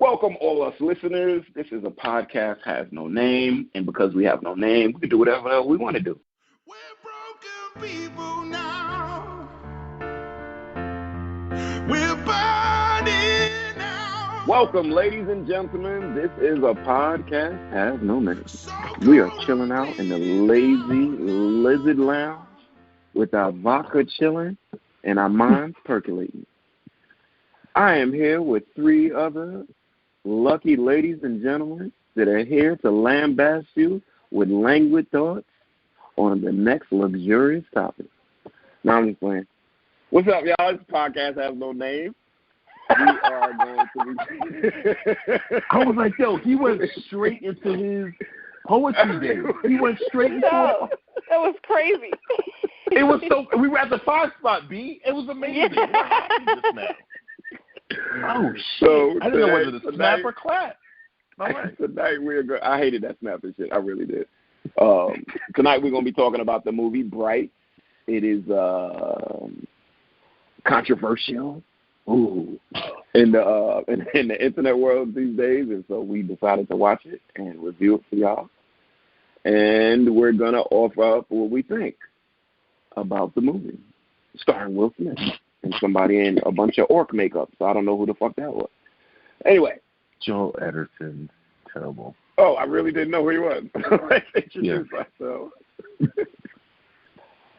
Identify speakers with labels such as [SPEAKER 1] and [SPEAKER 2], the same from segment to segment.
[SPEAKER 1] Welcome, all us listeners. This is a podcast has no name, and because we have no name, we can do whatever we want to do.
[SPEAKER 2] We're broken people now. We're burning now.
[SPEAKER 1] Welcome, ladies and gentlemen. This is a podcast has no name. We are chilling out in the lazy lizard lounge with our vodka chilling and our minds percolating. I am here with three other lucky ladies and gentlemen that are here to lambast you with languid thoughts on the next luxurious topic. Now I'm just playing. What's up, y'all? This podcast has no name. We are going to be...
[SPEAKER 3] I was like, yo, he went straight into his poetry day. He went straight into
[SPEAKER 4] it. That was crazy.
[SPEAKER 3] It was so... We were at the 5 spot, B. It was amazing.
[SPEAKER 4] Yeah.
[SPEAKER 3] What happened just now? Oh, shit.
[SPEAKER 1] So
[SPEAKER 3] I didn't know whether to snap or clap.
[SPEAKER 1] Right. Tonight we're going. I hated that snap and shit. I really did. Tonight we're going to be talking about the movie Bright. It is controversial. Ooh. In the internet world these days, and so we decided to watch it and review it for y'all. And we're going to offer up what we think about the movie, starring Will Smith. And somebody in a bunch of orc makeup, so I don't know who the fuck that was. Anyway.
[SPEAKER 3] Joel Edgerton, terrible.
[SPEAKER 1] Oh, I really didn't know who he was. Introduce myself.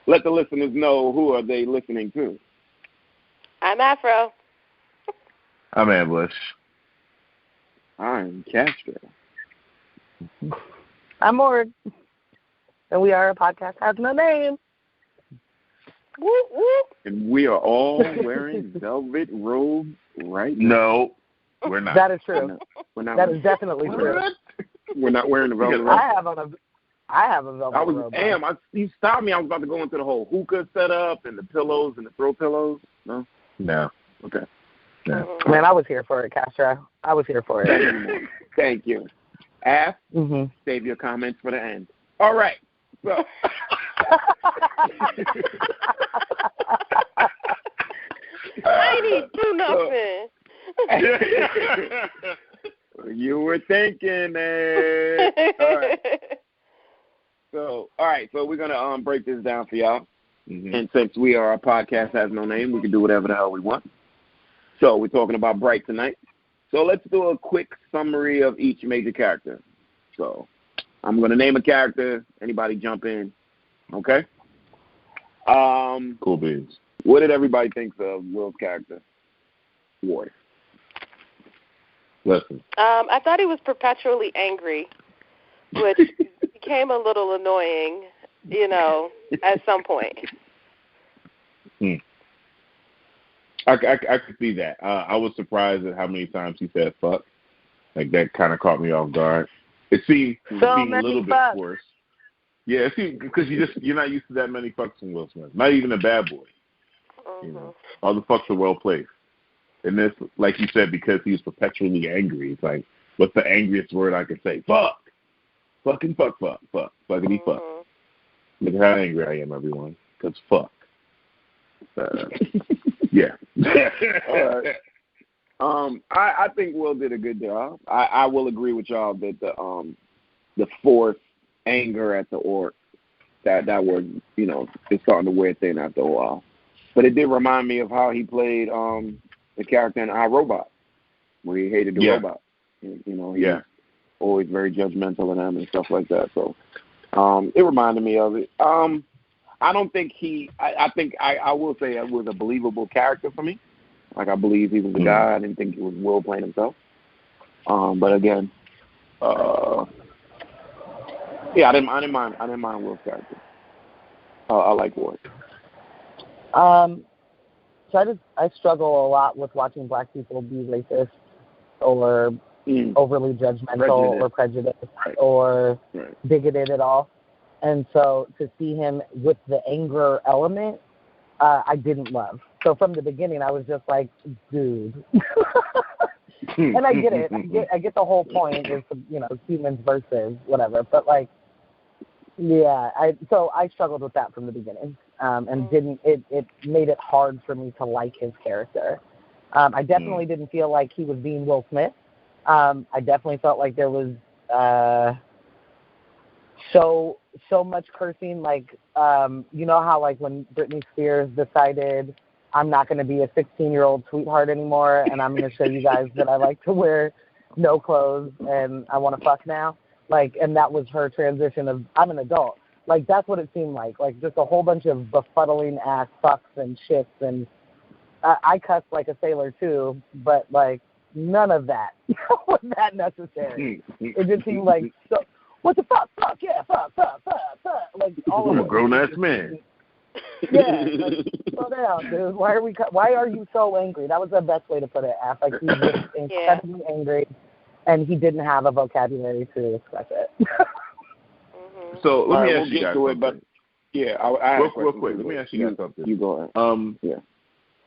[SPEAKER 1] Let the listeners know who are they listening to.
[SPEAKER 4] I'm Afro.
[SPEAKER 3] I'm Ambush.
[SPEAKER 1] I'm Castro.
[SPEAKER 5] I'm Morg. And we are a podcast has no name.
[SPEAKER 4] Whoop, whoop.
[SPEAKER 1] And we are all wearing velvet robes right now.
[SPEAKER 3] No, we're not.
[SPEAKER 5] That is true.
[SPEAKER 1] We're not
[SPEAKER 5] that is definitely true.
[SPEAKER 1] We're not wearing the velvet robe.
[SPEAKER 5] I have a velvet robe.
[SPEAKER 1] You stopped me. I was about to go into the whole hookah setup and the pillows and the throw pillows. No?
[SPEAKER 3] No.
[SPEAKER 1] Okay.
[SPEAKER 3] No.
[SPEAKER 5] Man, I was here for it, Castro. I was here for it.
[SPEAKER 1] Thank you. Ask, save your comments for the end. All right. So...
[SPEAKER 4] I didn't do nothing.
[SPEAKER 1] You were thinking it. All right. So we're gonna break this down for y'all. And since we are a podcast has no name, we can do whatever the hell we want. So we're talking about Bright tonight. So let's do a quick summary of each major character. So I'm gonna name a character. Anybody jump in? Okay.
[SPEAKER 3] Cool beans.
[SPEAKER 1] What did everybody think of Will's character? Ward.
[SPEAKER 3] Listen.
[SPEAKER 4] I thought he was perpetually angry, which became a little annoying, at some point.
[SPEAKER 3] I could see that. I was surprised at how many times he said fuck. Like, that kind of caught me off guard. It seemed a little bit worse. Yeah, it seemed, because you're not used to that many fucks from Will Smith. Not even a bad boy. All the fucks are well placed. And this, like you said, because he was perpetually angry, it's like, what's the angriest word I could say? Fuck. Fucking fuck. Fuckity fuck. Look at how angry I am, everyone. Because fuck. Yeah.
[SPEAKER 1] All right. I think Will did a good job. I will agree with y'all that the forced anger at the orc, that was, it's starting to wear thin after a while. But it did remind me of how he played the character in iRobot, where he hated the robot. He was always very judgmental of them and stuff like that. So it reminded me of it. I don't think I will say it was a believable character for me. Like, I believe he was the guy. I didn't think it was Will playing himself. But again, I didn't mind Will's character. I like Ward.
[SPEAKER 5] So I struggle a lot with watching black people be racist or overly judgmental or prejudiced or bigoted at all. And so to see him with the anger element, I didn't love. So from the beginning, I was just like, dude. And I get it. I get the whole point is, humans versus whatever. But I struggled with that from the beginning. And it made it hard for me to like his character. I definitely didn't feel like he was being Will Smith. I definitely felt like there was so much cursing. Like, you know how like when Britney Spears decided I'm not going to be a 16-year-old sweetheart anymore, and I'm going to show you guys that I like to wear no clothes and I want to fuck now. Like, and that was her transition of I'm an adult. Like, that's what it seemed like just a whole bunch of befuddling ass fucks and shits. And I cussed like a sailor too, but like none of that was that necessary. It just seemed like, so, what the fuck, yeah, fuck. Like, all
[SPEAKER 3] I'm
[SPEAKER 5] of
[SPEAKER 3] a grown-ass man.
[SPEAKER 5] Yeah, like, slow down, dude. Why are you so angry? That was the best way to put it, Af. Like, he was incredibly angry, and he didn't have a vocabulary to express it.
[SPEAKER 3] So let me ask you guys
[SPEAKER 1] something. But yeah, I
[SPEAKER 3] real quick. Let me ask you guys something.
[SPEAKER 1] You go ahead. Yeah.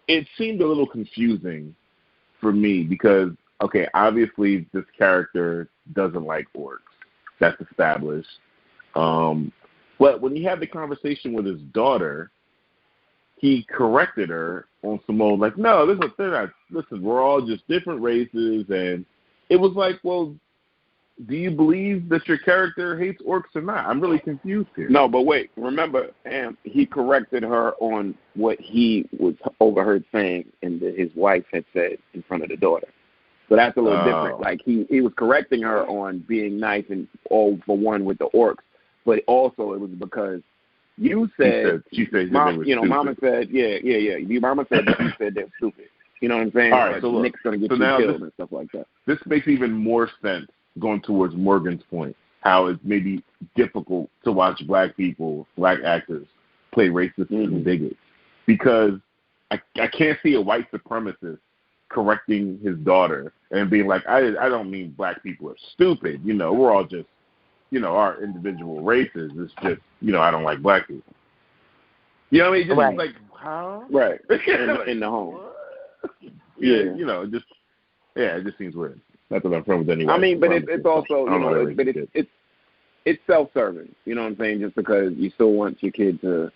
[SPEAKER 3] It seemed a little confusing for me because, okay, obviously this character doesn't like orcs. That's established. But when he had the conversation with his daughter, he corrected her on some old, like, no, listen, we're all just different races. And it was like, well, do you believe that your character hates orcs or not? I'm really confused here.
[SPEAKER 1] No, but wait. Remember, he corrected her on what he was overheard saying and that his wife had said in front of the daughter. So that's a little different. Like, he was correcting her on being nice and all for one with the orcs, but also it was because you said,
[SPEAKER 3] she said
[SPEAKER 1] Mama said, yeah. Mama said that you said they're stupid. You know what I'm saying?
[SPEAKER 3] All right,
[SPEAKER 1] like,
[SPEAKER 3] so look,
[SPEAKER 1] Nick's going to get you killed and stuff like that. This
[SPEAKER 3] makes even more sense going towards Morgan's point, how it's maybe difficult to watch black actors play racist and bigots. Because I can't see a white supremacist correcting his daughter and being like, I don't mean black people are stupid. You know, we're all just, you know, our individual races. It's just, you know, I don't like black people. You know what I mean? Just
[SPEAKER 5] right.
[SPEAKER 3] like, how?
[SPEAKER 1] Right. in the home.
[SPEAKER 3] Yeah. You know, it just seems weird. Not that I'm from with anyone.
[SPEAKER 1] I mean, but it's also, you know, it's self-serving. You know what I'm saying? Just because you still want your kid to,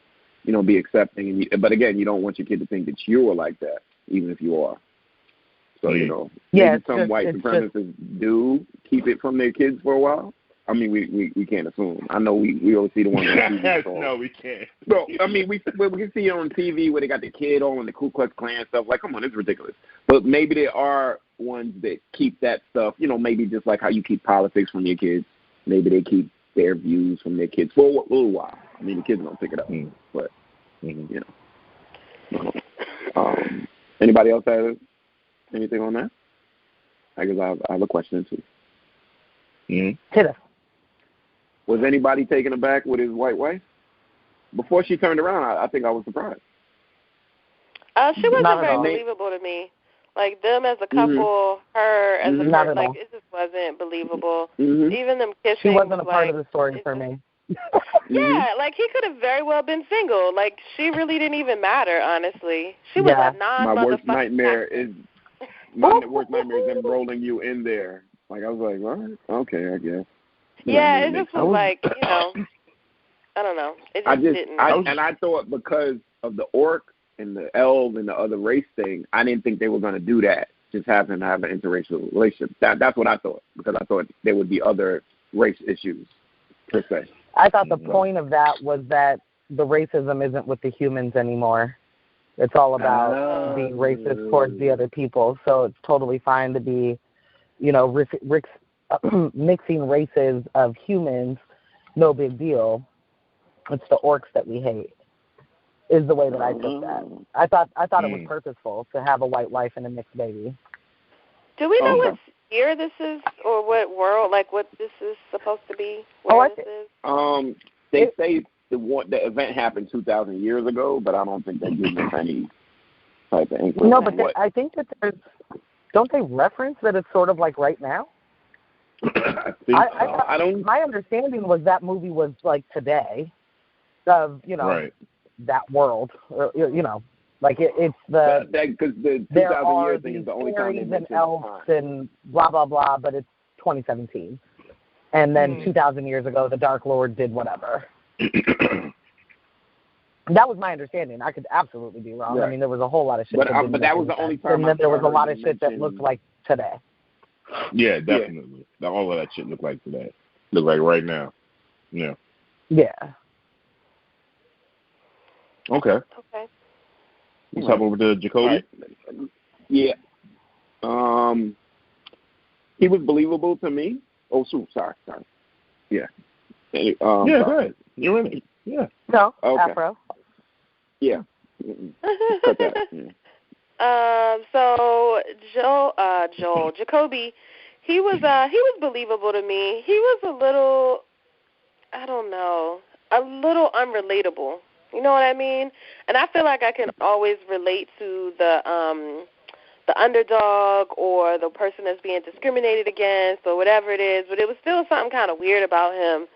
[SPEAKER 1] you know, be accepting. But again, you don't want your kid to think that you are like that, even if you are. So, you know, maybe some white supremacists do keep it from their kids for a while. I mean, we can't assume. I know we always see the ones on TV. So.
[SPEAKER 3] No, we can't.
[SPEAKER 1] No, I mean, we can see it on TV where they got the kid on the Ku Klux Klan stuff. Like, come on, it's ridiculous. But maybe there are ones that keep that stuff, you know, maybe just like how you keep politics from your kids. Maybe they keep their views from their kids for a little while. I mean, the kids don't pick it up. But, you know. Anybody else have anything on that? I guess I have a question, too.
[SPEAKER 5] Hit us.
[SPEAKER 1] Was anybody taken aback with his white wife? Before she turned around, I think I was surprised.
[SPEAKER 4] She wasn't very believable to me. Like, them as a couple, her as a person, like, it just wasn't believable. Even them kissing.
[SPEAKER 5] She wasn't a part of the story for me.
[SPEAKER 4] Yeah, like, he could have very well been single. Like, she really didn't even matter, honestly. She was a non-motherfucking
[SPEAKER 1] My worst nightmare is them rolling you in there. Like, I was like, well, okay, I guess.
[SPEAKER 4] Yeah, it just was like, you know, I don't know. It just didn't.
[SPEAKER 1] I thought because of the orc and the elf and the other race thing, I didn't think they were going to do that, just have an interracial relationship. That's what I thought, because I thought there would be other race issues, per se.
[SPEAKER 5] I thought the point of that was that the racism isn't with the humans anymore. It's all about being racist towards the other people. So it's totally fine to be, you know, mixing races of humans, no big deal. It's the orcs that we hate, is the way that I took that. I thought it was purposeful to have a white wife and a mixed baby.
[SPEAKER 4] Do we know what year this is, or what world, like what this is supposed to be?
[SPEAKER 1] They say the event happened 2,000 years ago, but I don't think they give us any type of inkling.
[SPEAKER 5] No, but I think that don't they reference that it's sort of like right now?
[SPEAKER 3] I think so.
[SPEAKER 5] My understanding was that movie was like today, of, you know, that world, or, you know, like it's the
[SPEAKER 1] because the 2,000 year thing is the only time they mention
[SPEAKER 5] elves and blah blah blah, but it's 2017, and then 2,000 years ago the Dark Lord did whatever. That was my understanding. I could absolutely be wrong. Right. I mean, there was a whole lot of shit.
[SPEAKER 1] But that was the only time.
[SPEAKER 5] And then there was a lot of shit that looked like today.
[SPEAKER 3] Yeah, definitely. Yeah. All of that shit look like today. Look like right now. Yeah.
[SPEAKER 5] Yeah.
[SPEAKER 3] Okay. Let's hop over to Jacoby.
[SPEAKER 1] Right. Yeah. He was believable to me. Oh, sorry. Yeah.
[SPEAKER 3] Yeah, go ahead. You're in it. Yeah.
[SPEAKER 5] No,
[SPEAKER 1] okay.
[SPEAKER 5] Afro.
[SPEAKER 1] Yeah. Cut that. Yeah.
[SPEAKER 4] So Jacoby, he was believable to me. He was a little, I don't know, a little unrelatable. You know what I mean? And I feel like I can always relate to the underdog or the person that's being discriminated against or whatever it is, but it was still something kind of weird about him,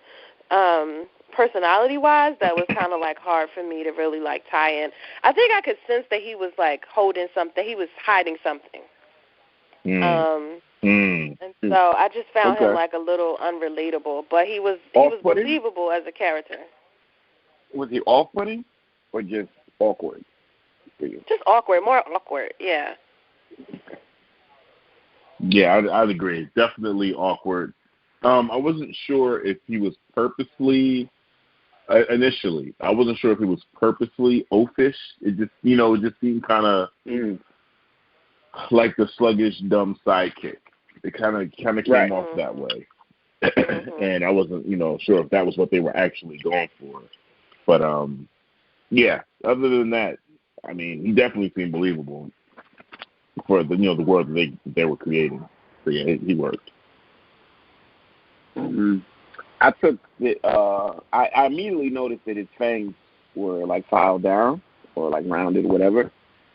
[SPEAKER 4] personality-wise, that was kind of like hard for me to really like tie in. I think I could sense that he was like holding something, he was hiding something. And so I just found him like a little unrelatable, but he was believable as a character.
[SPEAKER 1] Was he off-putting or just awkward for you?
[SPEAKER 4] Just awkward, more awkward, yeah.
[SPEAKER 3] Yeah, I'd agree. Definitely awkward. I wasn't sure if he was purposely, initially, I wasn't sure if he was purposely oafish. It just, it just seemed kind of like the sluggish, dumb sidekick. It kind of came off that way. And I wasn't, sure if that was what they were actually going for. But, yeah, other than that, I mean, he definitely seemed believable for the, the world that they were creating. So, yeah, he worked.
[SPEAKER 1] Mm-hmm. I took it, I immediately noticed that his fangs were, like, filed down or, like, rounded or whatever.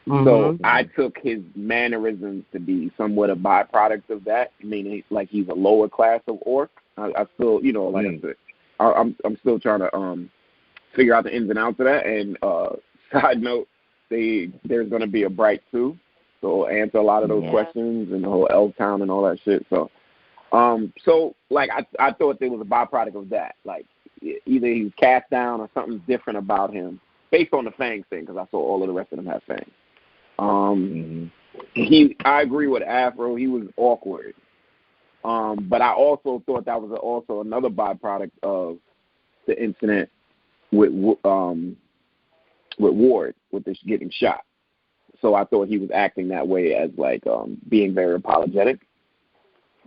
[SPEAKER 1] Mm-hmm. So I took his mannerisms to be somewhat a byproduct of that, meaning, like, he's a lower class of orc. I still, like I said, I'm still trying to figure out the ins and outs of that. And side note, there's going to be a Bright 2, so answer a lot of those questions and the whole Elf Town and all that shit. So, like, I thought there was a byproduct of that. Like, either he was cast down or something's different about him based on the fangs thing, because I saw all of the rest of them have fangs. I agree with Afro. He was awkward. But I also thought that was also another byproduct of the incident with Ward, with this getting shot. So I thought he was acting that way as, like, being very apologetic,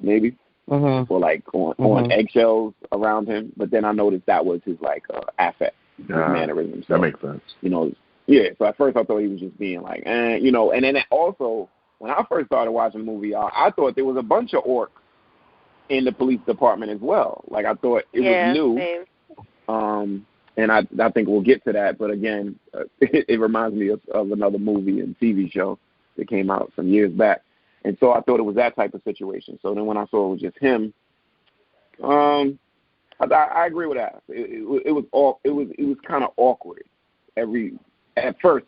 [SPEAKER 1] maybe, or, like, on eggshells around him. But then I noticed that was his, like, affect, his mannerism. So,
[SPEAKER 3] that makes sense.
[SPEAKER 1] So at first I thought he was just being like, and then also, when I first started watching the movie, I thought there was a bunch of orcs in the police department as well. Like, I thought it was new.
[SPEAKER 4] Same.
[SPEAKER 1] And I think we'll get to that, but again, it reminds me of another movie and TV show that came out some years back, and so I thought it was that type of situation. So then when I saw it was just him, I agree with that. It was kind of awkward at first.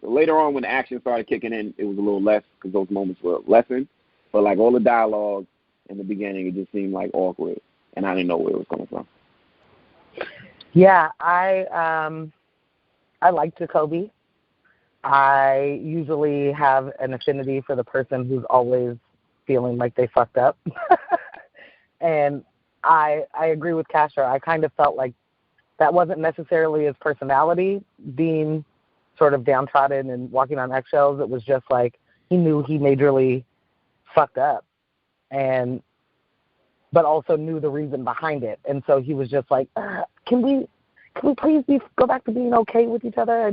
[SPEAKER 1] Later on, when the action started kicking in, it was a little less because those moments were lessened. But like all the dialogue in the beginning, it just seemed like awkward, and I didn't know where it was coming from.
[SPEAKER 5] Yeah, I like Jacoby. I usually have an affinity for the person who's always feeling like they fucked up. And I agree with Castro. I kind of felt like that wasn't necessarily his personality, being sort of downtrodden and walking on eggshells. It was just like he knew he majorly fucked up, but also knew the reason behind it. And so he was just like, can we please go back to being okay with each other?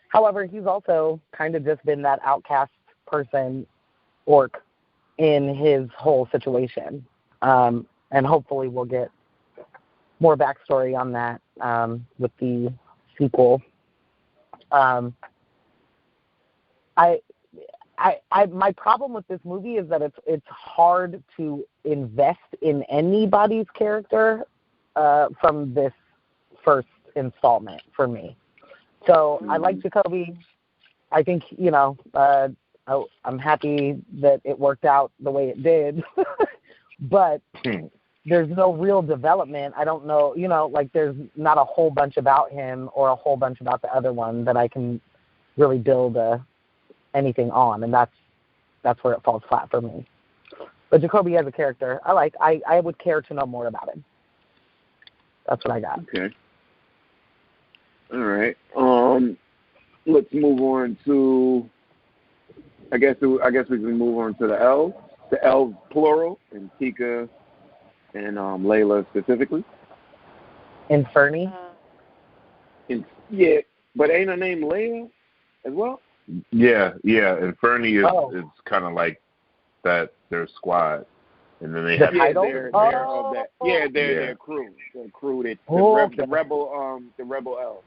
[SPEAKER 5] However, he's also kind of just been that outcast person, orc, in his whole situation. And hopefully we'll get more backstory on that with the sequel. My problem with this movie is that it's hard to invest in anybody's character from this first installment for me. So I like Jacoby. I think, I'm happy that it worked out the way it did. But there's no real development. I don't know, there's not a whole bunch about him or a whole bunch about the other one that I can really build anything on. And that's that's where it falls flat for me. But Jacoby as a character, I would care to know more about him. That's what I got.
[SPEAKER 1] Okay. All right. Let's move on to. I guess we can move on to the elves. The elves plural, and Tika and Layla specifically.
[SPEAKER 5] Inferni.
[SPEAKER 1] Yeah, but ain't her name Layla as well?
[SPEAKER 3] Yeah. Inferni is kind of like that. Their squad, and then they have
[SPEAKER 1] their of that. Yeah, their crew. The crew that the rebel elves.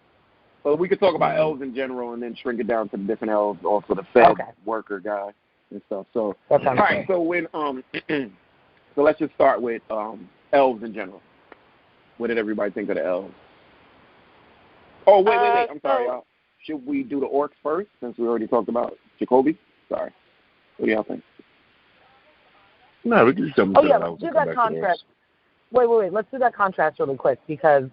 [SPEAKER 1] But we could talk about elves in general, and then shrink it down to the different elves, also the Fed worker guy and stuff. So all right. So when so let's just start with elves in general. What did everybody think of the elves? Oh wait. I'm sorry, y'all. Should we do the orcs first since we already talked about Jacoby? Sorry. What do y'all think?
[SPEAKER 3] No, we can just jump into the elves.
[SPEAKER 5] Do that contrast. Wait. Let's do that contrast really quick because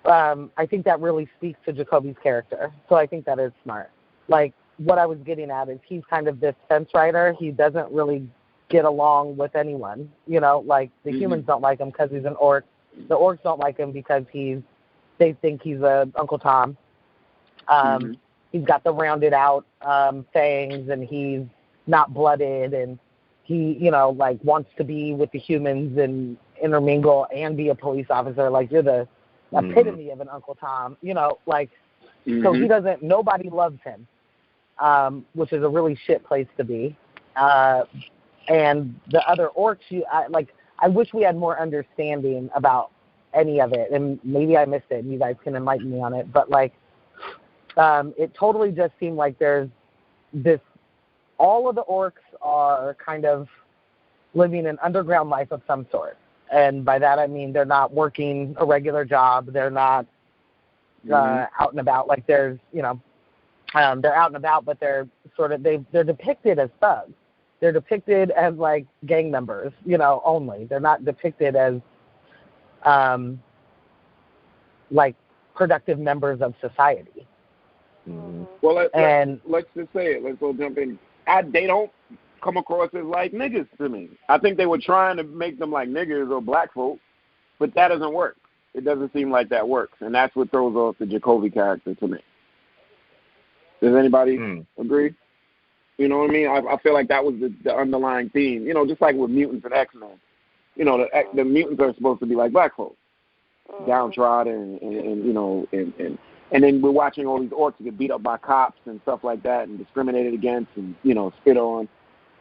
[SPEAKER 5] I think that really speaks to Jacoby's character. So I think that is smart. Like, what I was getting at is he's kind of this fence rider. He doesn't really get along with anyone. You know, like the humans don't like him because he's an orc. The orcs don't like him because they think he's a Uncle Tom. He's got the rounded out fangs, and he's not blooded, and he, like wants to be with the humans and intermingle and be a police officer. Like, you're the epitome of an Uncle Tom, so he doesn't, nobody loves him, which is a really shit place to be. And the other orcs, I wish we had more understanding about any of it, and maybe I missed it, and you guys can enlighten me on it, but it totally just seemed like there's this, all of the orcs are kind of living an underground life of some sort. And by that I mean they're not working a regular job. They're not out and about. Like they're out and about, but they're sort of they're depicted as thugs. They're depicted as like gang members, only. They're not depicted as like productive members of society.
[SPEAKER 1] Well, let's just say it. Let's go jump in. They don't come across as like niggas to me. I think they were trying to make them like niggers or black folk, but that doesn't work. It doesn't seem like that works, and that's what throws off the Jacoby character to me. Does anybody agree? You know what I mean? I feel like that was the underlying theme. Just like with mutants and X-Men. The mutants are supposed to be like black folk, downtrodden, and then we're watching all these orcs get beat up by cops and stuff like that, and discriminated against, and spit on.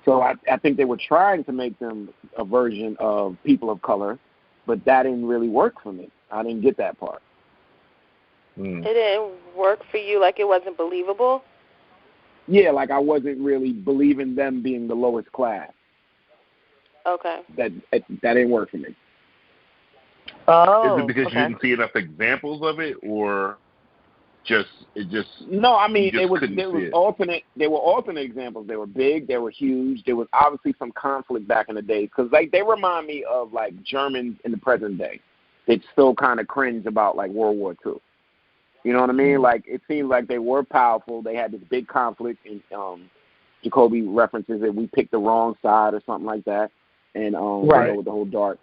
[SPEAKER 1] So I think they were trying to make them a version of people of color, but that didn't really work for me. I didn't get that part.
[SPEAKER 4] It didn't work for you, like it wasn't believable?
[SPEAKER 1] Yeah, like I wasn't really believing them being the lowest class. Okay. That didn't work for me.
[SPEAKER 3] Oh, is it because you didn't see enough examples of it, or
[SPEAKER 1] No, I mean there was alternate. There were alternate examples. They were big. They were huge. There was obviously some conflict back in the day because they remind me of like Germans in the present day. They still kind of cringe about like World War II. You know what I mean? Like it seemed like they were powerful. They had this big conflict, and Jacoby references that we picked the wrong side or something like that, and with the whole Dark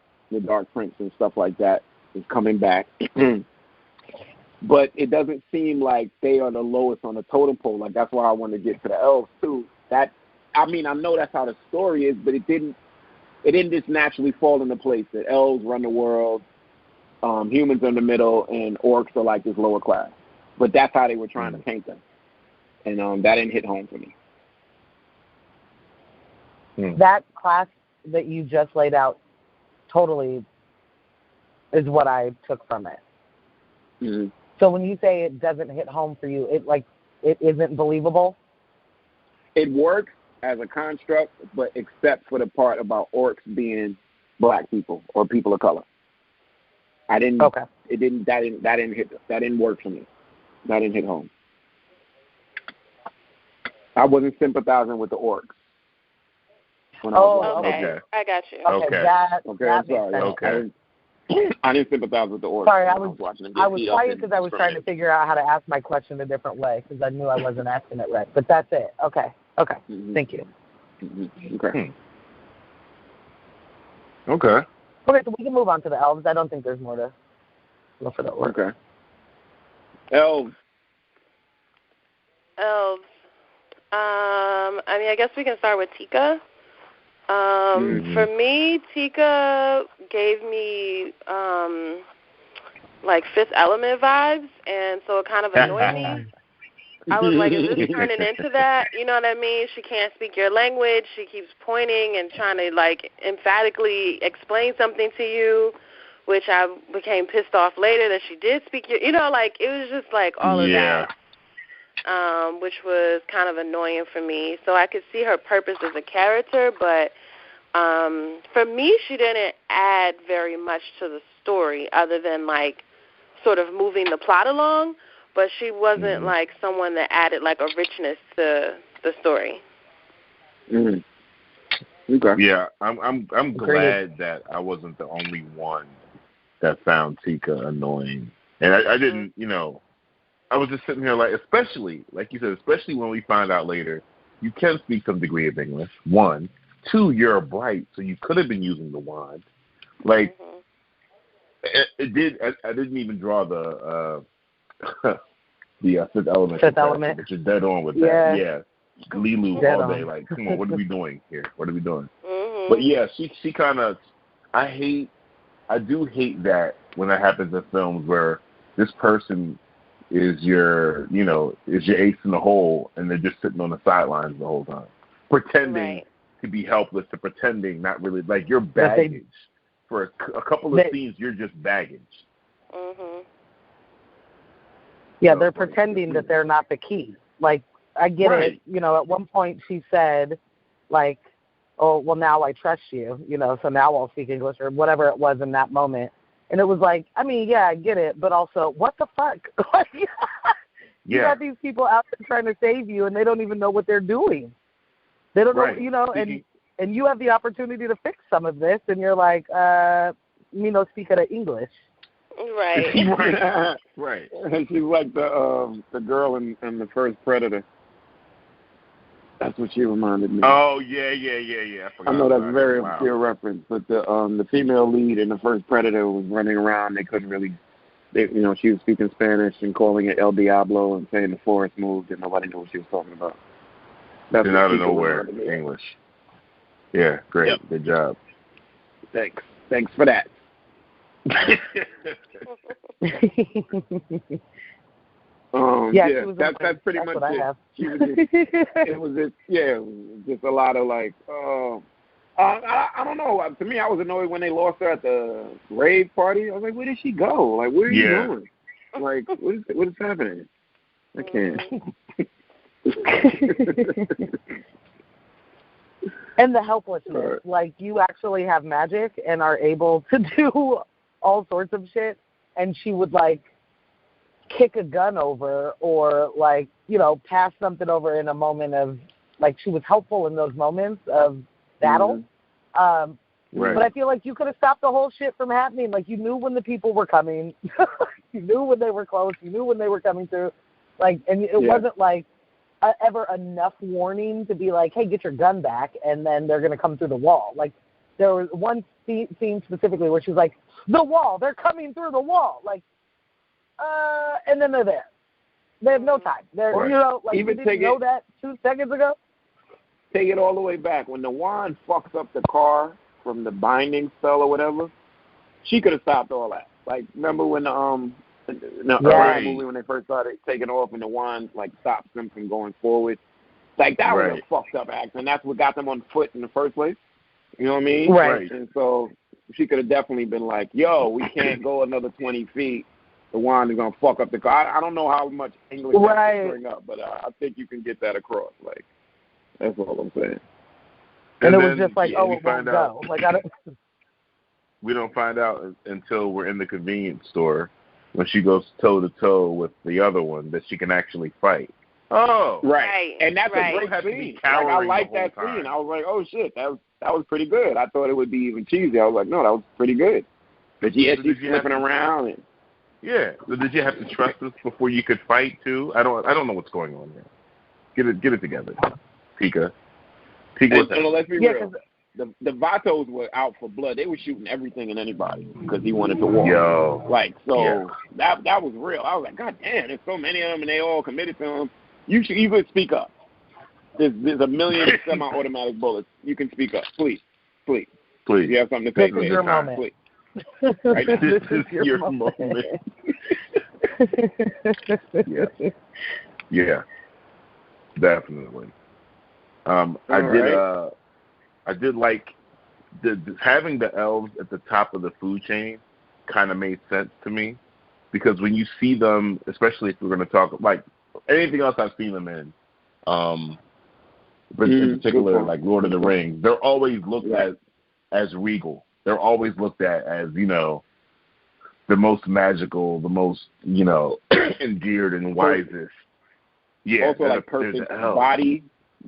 [SPEAKER 1] Prince and stuff like that is coming back. But it doesn't seem like they are the lowest on the totem pole. Like that's why I want to get to the elves too. I know that's how the story is, but it didn't just naturally fall into place that elves run the world, humans are in the middle, and orcs are like this lower class. But that's how they were trying to paint them, and that didn't hit home for me.
[SPEAKER 5] That class that you just laid out totally is what I took from it. Mm-hmm. So when you say it doesn't hit home for you, it isn't believable?
[SPEAKER 1] It works as a construct, but except for the part about orcs being black people or people of color. That didn't work for me. That didn't hit home. I wasn't sympathizing with the orcs.
[SPEAKER 4] Okay. I got you.
[SPEAKER 5] Okay. That makes sense.
[SPEAKER 1] I didn't sympathize with the orcs.
[SPEAKER 5] Sorry, I was quiet because I was trying to figure out how to ask my question a different way because I knew I wasn't asking it right. But that's it. Okay. Thank you.
[SPEAKER 1] Okay.
[SPEAKER 3] Okay.
[SPEAKER 5] Okay, so we can move on to the elves. I don't think there's more to go for the orc.
[SPEAKER 1] Okay. Elves.
[SPEAKER 4] I mean, I guess we can start with Tika. For me, Tika gave me like Fifth Element vibes, and so it kind of annoyed me. I was like, is this turning into that? You know what I mean? She can't speak your language. She keeps pointing and trying to, like, emphatically explain something to you, which I became pissed off later that she did speak your, you know, like, it was just, like, all of that, which was kind of annoying for me. So I could see her purpose as a character, but for me, she didn't add very much to the story other than, like, sort of moving the plot along. But she wasn't like someone that added like a richness to the story.
[SPEAKER 1] Okay.
[SPEAKER 3] Yeah, I'm glad that I wasn't the only one that found Tika annoying, and I didn't, you know, I was just sitting here like, especially like you said, especially when we find out later, you can speak some degree of English. 1, 2, you're bright, so you could have been using the wand. Like it did. I didn't even draw the Fifth Element. But you're dead on with that. Yeah. Lilu all day. Like, come on, what are we doing here? What are we doing? But yeah, she kind of. I do hate that when that happens in films where this person is your ace in the hole, and they're just sitting on the sidelines the whole time, pretending to be helpless, to pretending not really, like you're baggage for a couple of scenes. You're just baggage.
[SPEAKER 5] Yeah, they're pretending that they're not the key. Like, I get it. You know, at one point she said, like, oh, well, now I trust you, you know, so now I'll speak English, or whatever it was in that moment. And it was like, I mean, yeah, I get it, but also, what the fuck? You got these people out there trying to save you, and they don't even know what they're doing. They don't know, you know, and you have the opportunity to fix some of this, and you're like, speak of English.
[SPEAKER 4] Right.
[SPEAKER 1] Right. She's like the girl in the first Predator. That's what she reminded me.
[SPEAKER 3] Oh yeah.
[SPEAKER 1] I know that's a very obscure reference, but the female lead in the first Predator was running around. They couldn't really, she was speaking Spanish and calling it El Diablo and saying the forest moved, and nobody knew what she was talking about.
[SPEAKER 3] That's out of nowhere, English. Yeah, great. Yep. Good job.
[SPEAKER 1] Thanks for that. That's pretty much it. It was just a lot of like, I don't know. To me, I was annoyed when they lost her at the rave party. I was like, where did she go? Like, where are you going? Like, what is happening? I can't.
[SPEAKER 5] And the helplessness. Like, you actually have magic and are able to do all sorts of shit, and she would, like, kick a gun over or, like, pass something over in a moment of, like, she was helpful in those moments of battle. But I feel like you could have stopped the whole shit from happening. Like, you knew when the people were coming. You knew when they were close. You knew when they were coming through. Like, and it wasn't, like, ever enough warning to be like, hey, get your gun back, and then they're going to come through the wall. Like, there was one scene specifically where she was like, the wall, they're coming through the wall. Like, and then they're there. They have no time. They're, like, even you didn't know that 2 seconds ago?
[SPEAKER 1] Take it all the way back. When the wand fucks up the car from the binding spell or whatever, she could have stopped all that. Like, remember when earlier movie when they first started taking off and the wand, like, stops them from going forward? Like, that was a fucked up act, and that's what got them on foot in the first place. You know what I mean?
[SPEAKER 5] Right.
[SPEAKER 1] And so she could have definitely been like, yo, we can't go another 20 feet. The wand is going to fuck up the car. I don't know how much English I can bring up, but I think you can get that across. Like, that's all I'm saying.
[SPEAKER 5] And it was just like, it won't go. Like,
[SPEAKER 3] we don't find out until we're in the convenience store when she goes toe-to-toe with the other one that she can actually fight. Oh.
[SPEAKER 1] Right. And that's a great scene. Like, I like that scene. I was like, oh, shit, that was pretty good. I thought it would be even cheesy. I was like, no, that was pretty good. But she's flipping around.
[SPEAKER 3] Did you have to trust us before you could fight, too? I don't know what's going on there. Get it together, Tika.
[SPEAKER 1] Let's be real. The Vatos were out for blood. They were shooting everything and anybody because he wanted to walk. That was real. I was like, God damn, there's so many of them and they all committed to him. You could speak up. There's a million semi-automatic bullets. You can speak up, please. If you have something to say,
[SPEAKER 5] this is your moment.
[SPEAKER 1] Please. Right?
[SPEAKER 5] This is your moment.
[SPEAKER 3] Yeah, definitely. I did like having the elves at the top of the food chain. Kind of made sense to me because when you see them, especially if we're going to talk like anything else I've seen them in, but in particular like Lord of the Rings, they're always looked at as regal. They're always looked at as the most magical, the most endeared and wisest. Yeah,
[SPEAKER 1] also like perfect body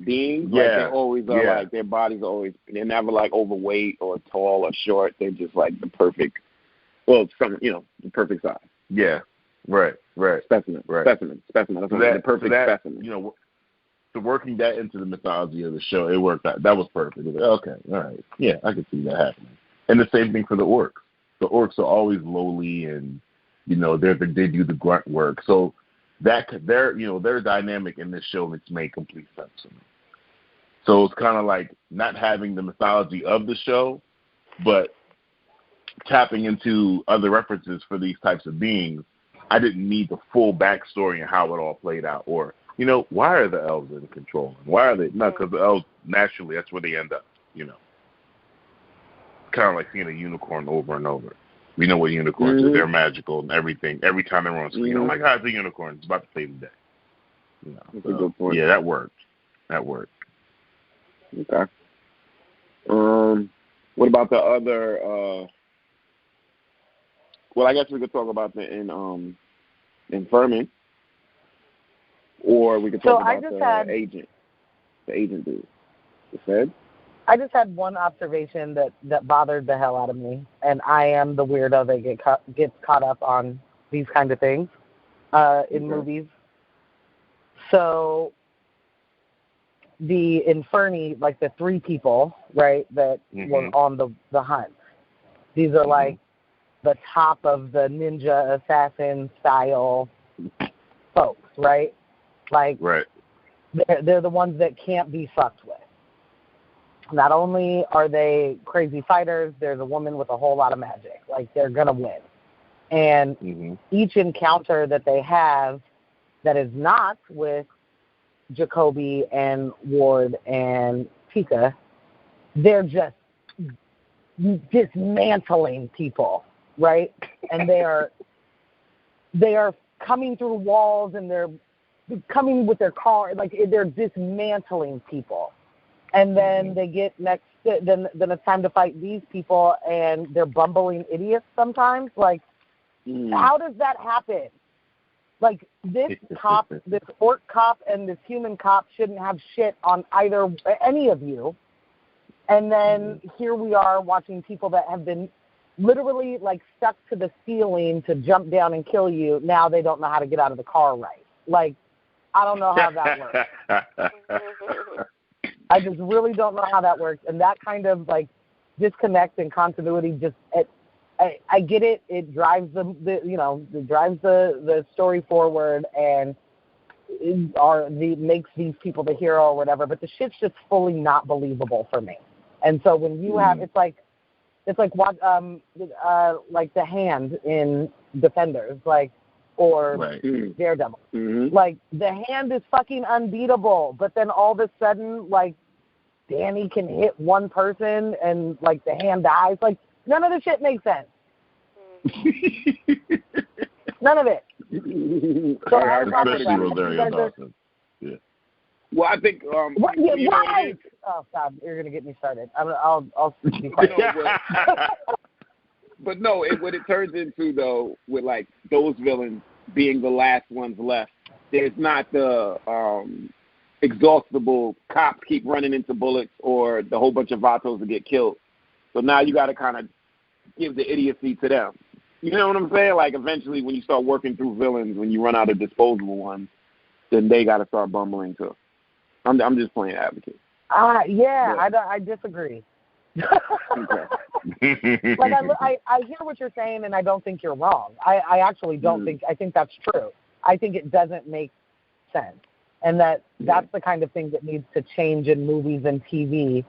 [SPEAKER 1] beings. Like they always are like their bodies are always they're never like overweight or tall or short. They're just like the perfect the perfect size.
[SPEAKER 3] Yeah. Right.
[SPEAKER 1] Specimen.
[SPEAKER 3] Right.
[SPEAKER 1] Specimen. That's the perfect specimen.
[SPEAKER 3] So working that into the mythology of the show, it worked out. That was perfect. It was like, okay, all right. Yeah, I can see that happening. And the same thing for the orcs. The orcs are always lowly and they do the grunt work. So that their dynamic in this show made complete sense to me. So it's kind of like not having the mythology of the show, but tapping into other references for these types of beings. I didn't need the full backstory and how it all played out, or why are the elves in control? Why are they not? Because the elves naturally that's where they end up. Kind of like seeing a unicorn over and over. We know what unicorns are. They're magical and everything. Every time they're on screen, oh my God, it's a unicorn. It's about to save the day.
[SPEAKER 1] That's a good point.
[SPEAKER 3] Yeah, that worked.
[SPEAKER 1] Okay. What about the other? Well, I guess we could talk about the Infernment, or we could talk about the agent. The agent dude. You said?
[SPEAKER 5] I just had one observation that bothered the hell out of me, and I am the weirdo that gets caught up on these kind of things in movies. So the Inferni, like the three people, right, that were on the hunt, these are like the top of the ninja assassin style folks, right? Like they're the ones that can't be fucked with. Not only are they crazy fighters, there's a woman with a whole lot of magic. Like, they're going to win. And each encounter that they have that is not with Jacoby and Ward and Tika, they're just dismantling people, right? And they are coming through walls and they're coming with their car. Like, they're dismantling people. And then they get then it's time to fight these people, and they're bumbling idiots sometimes. Like, how does that happen? Like, this cop, this orc cop and this human cop shouldn't have shit on any of you. And then here we are watching people that have been literally, like, stuck to the ceiling to jump down and kill you. Now they don't know how to get out of the car right. Like, I don't know how that works. I just really don't know how that works, and that kind of like disconnect and continuity I get it. It drives the story forward and makes these people the hero or whatever. But the shit's just fully not believable for me. And so when you have it's like what like the Hand in Defenders, like. Or Daredevil. Like, the Hand is fucking unbeatable, but then all of a sudden, like, Danny can hit one person and, like, the Hand dies. Like, none of the shit makes sense. None of it. So
[SPEAKER 1] Well, I think...
[SPEAKER 5] why? Oh, God, you're going to get me started. I'll be quiet.
[SPEAKER 1] But no, what it turns into, though, with, like, those villains being the last ones left, there's not the exhaustible cops keep running into bullets or the whole bunch of Vatos that get killed. So now you got to kind of give the idiocy to them. You know what I'm saying? Like, eventually when you start working through villains, when you run out of disposable ones, then they got to start bumbling, too. I'm just playing advocate.
[SPEAKER 5] I disagree.
[SPEAKER 1] Okay.
[SPEAKER 5] Like I hear what you're saying, and I don't think you're wrong. I actually don't think. I think that's true. I think it doesn't make sense, and that's the kind of thing that needs to change in movies and TV.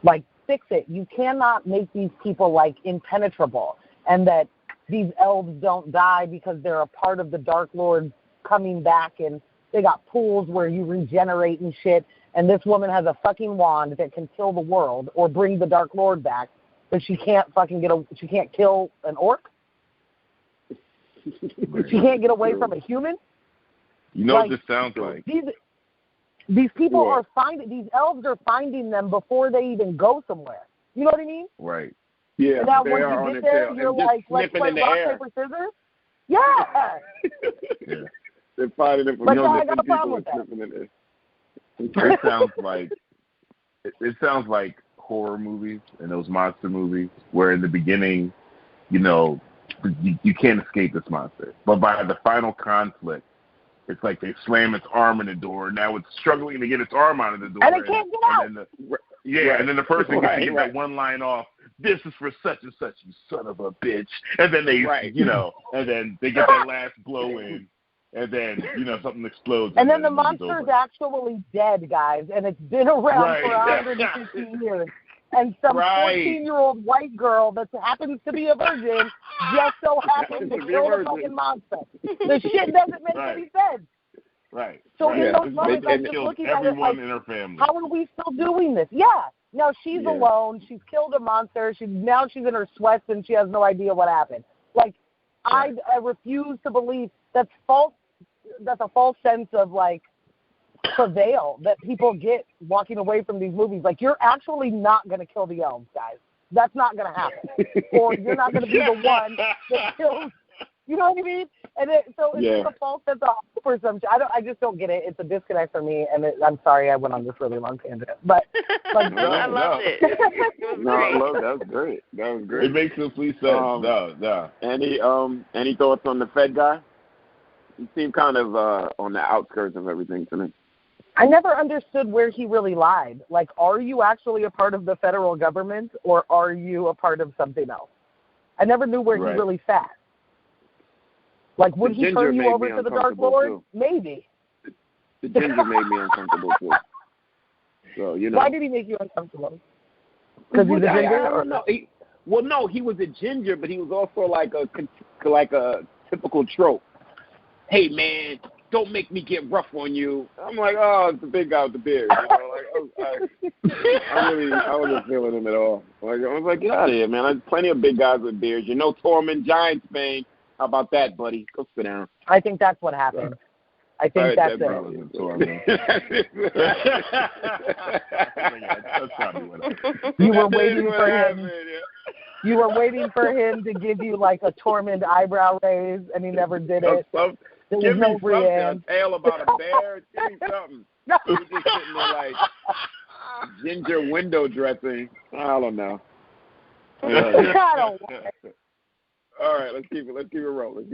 [SPEAKER 5] Like, fix it. You cannot make these people like impenetrable, and that these elves don't die because they're a part of the Dark Lord coming back, and they got pools where you regenerate and shit. And this woman has a fucking wand that can kill the world or bring the Dark Lord back, but she can't she can't kill an orc. She can't get away from a human.
[SPEAKER 3] You know what this sounds like?
[SPEAKER 5] These people are these elves are finding them before they even go somewhere. You know what I mean?
[SPEAKER 3] Right.
[SPEAKER 1] Yeah.
[SPEAKER 5] And now when you get there, you're like, let's play rock, paper, scissors. Yeah.
[SPEAKER 1] They're finding it from
[SPEAKER 5] I got a problem with that.
[SPEAKER 3] It sounds like horror movies and those monster movies where in the beginning, you can't escape this monster. But by the final conflict, it's like they slam its arm in the door. Now it's struggling to get its arm out of the door.
[SPEAKER 5] And it can't get out.
[SPEAKER 3] And then the person gets to get that one line off. This is for such and such, you son of a bitch. And then they, and then they get that last blow in. And then, something explodes.
[SPEAKER 5] And then the monster's actually dead, guys, and it's been around for 150 years. And some 14-year-old white girl that happens to be a virgin just so happens to kill the fucking monster. The shit doesn't make any sense.
[SPEAKER 3] Right.
[SPEAKER 5] So in those moments, I'm just looking at it like,
[SPEAKER 3] in her family.
[SPEAKER 5] How are we still doing this? Yeah. Now she's alone. She's killed a monster. Now she's in her sweats and she has no idea what happened. Like, I refuse to believe that's false. That's a false sense of like prevail that people get walking away from these movies. Like, you're actually not going to kill the elves, guys. That's not going to happen. Or you're not going to be the one that kills. You know what I mean? And so it's just a false sense of hope or something. I just don't get it. It's a disconnect for me. And I'm sorry I went on this really long tangent, but like,
[SPEAKER 4] I loved it.
[SPEAKER 1] That was great. That was great.
[SPEAKER 3] It makes complete sense. No.
[SPEAKER 1] Any thoughts on the Fed guy? He seemed kind of on the outskirts of everything to me.
[SPEAKER 5] I never understood where he really lied. Like, are you actually a part of the federal government, or are you a part of something else? I never knew where he really sat. Like, would he turn you over to the Dark Lord? Too. Maybe.
[SPEAKER 1] The ginger made me uncomfortable, too. So,
[SPEAKER 5] Why did he make you uncomfortable? Because he's a ginger?
[SPEAKER 1] I don't know. No, he was a ginger, but he was also like a typical trope. Hey, man, don't make me get rough on you. I'm like, oh, it's the big guy with the beard. I wasn't feeling him at all. I was like, get out of here, man. There's plenty of big guys with beards. Tormund, Giants fan. How about that, buddy? Go sit down.
[SPEAKER 5] I think that's what happened. I think that's it. You were waiting for him. You were waiting for him to give you like a Tormund eyebrow raise, and he never did it.
[SPEAKER 1] Give me something, a tale about a bear. Give me something. He's just sitting there like ginger window dressing. I don't know. All right, let's keep it rolling.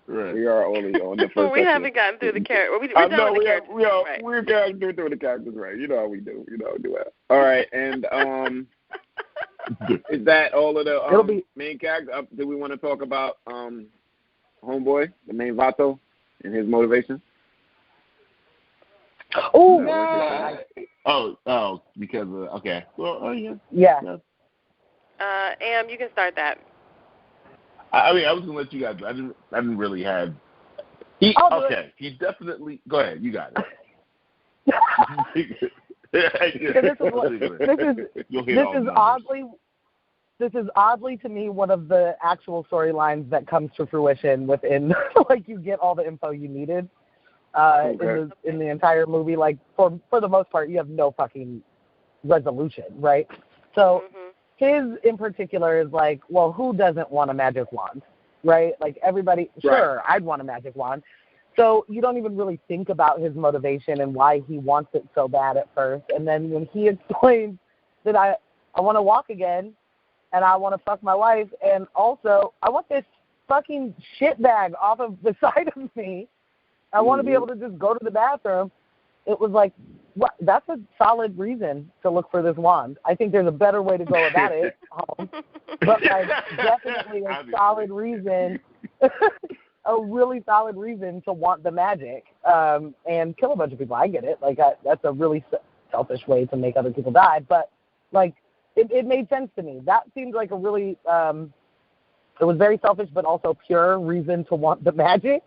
[SPEAKER 1] Right. We are only on the first.
[SPEAKER 4] We haven't gotten through the character. We're done with the characters.
[SPEAKER 1] We're getting through the characters, right? You know how we do. That. All right, and is that all of the main characters? Do we want to talk about Homeboy, the main Vato, and his motivation?
[SPEAKER 3] Because okay. Well,
[SPEAKER 5] yeah.
[SPEAKER 4] Am, you can start that.
[SPEAKER 3] I was gonna let you guys. I didn't really have. He definitely. Go ahead. You got it.
[SPEAKER 5] This is oddly to me one of the actual storylines that comes to fruition within. Like, you get all the info you needed in the entire movie. Like, for the most part, you have no fucking resolution, right? So. His in particular is like, well, who doesn't want a magic wand, right? Like, everybody, sure, I'd want a magic wand. So you don't even really think about his motivation and why he wants it so bad at first. And then when he explains that I want to walk again and I want to fuck my wife, and also I want this fucking shit bag off of the side of me. I want to be able to just go to the bathroom. It was like, that's a solid reason to look for this wand. I think there's a better way to go about it, but like definitely a solid reason, a really solid reason to want the magic and kill a bunch of people. I get it. Like that's a really selfish way to make other people die, but like it made sense to me. That seemed like a really it was very selfish, but also pure reason to want the magic.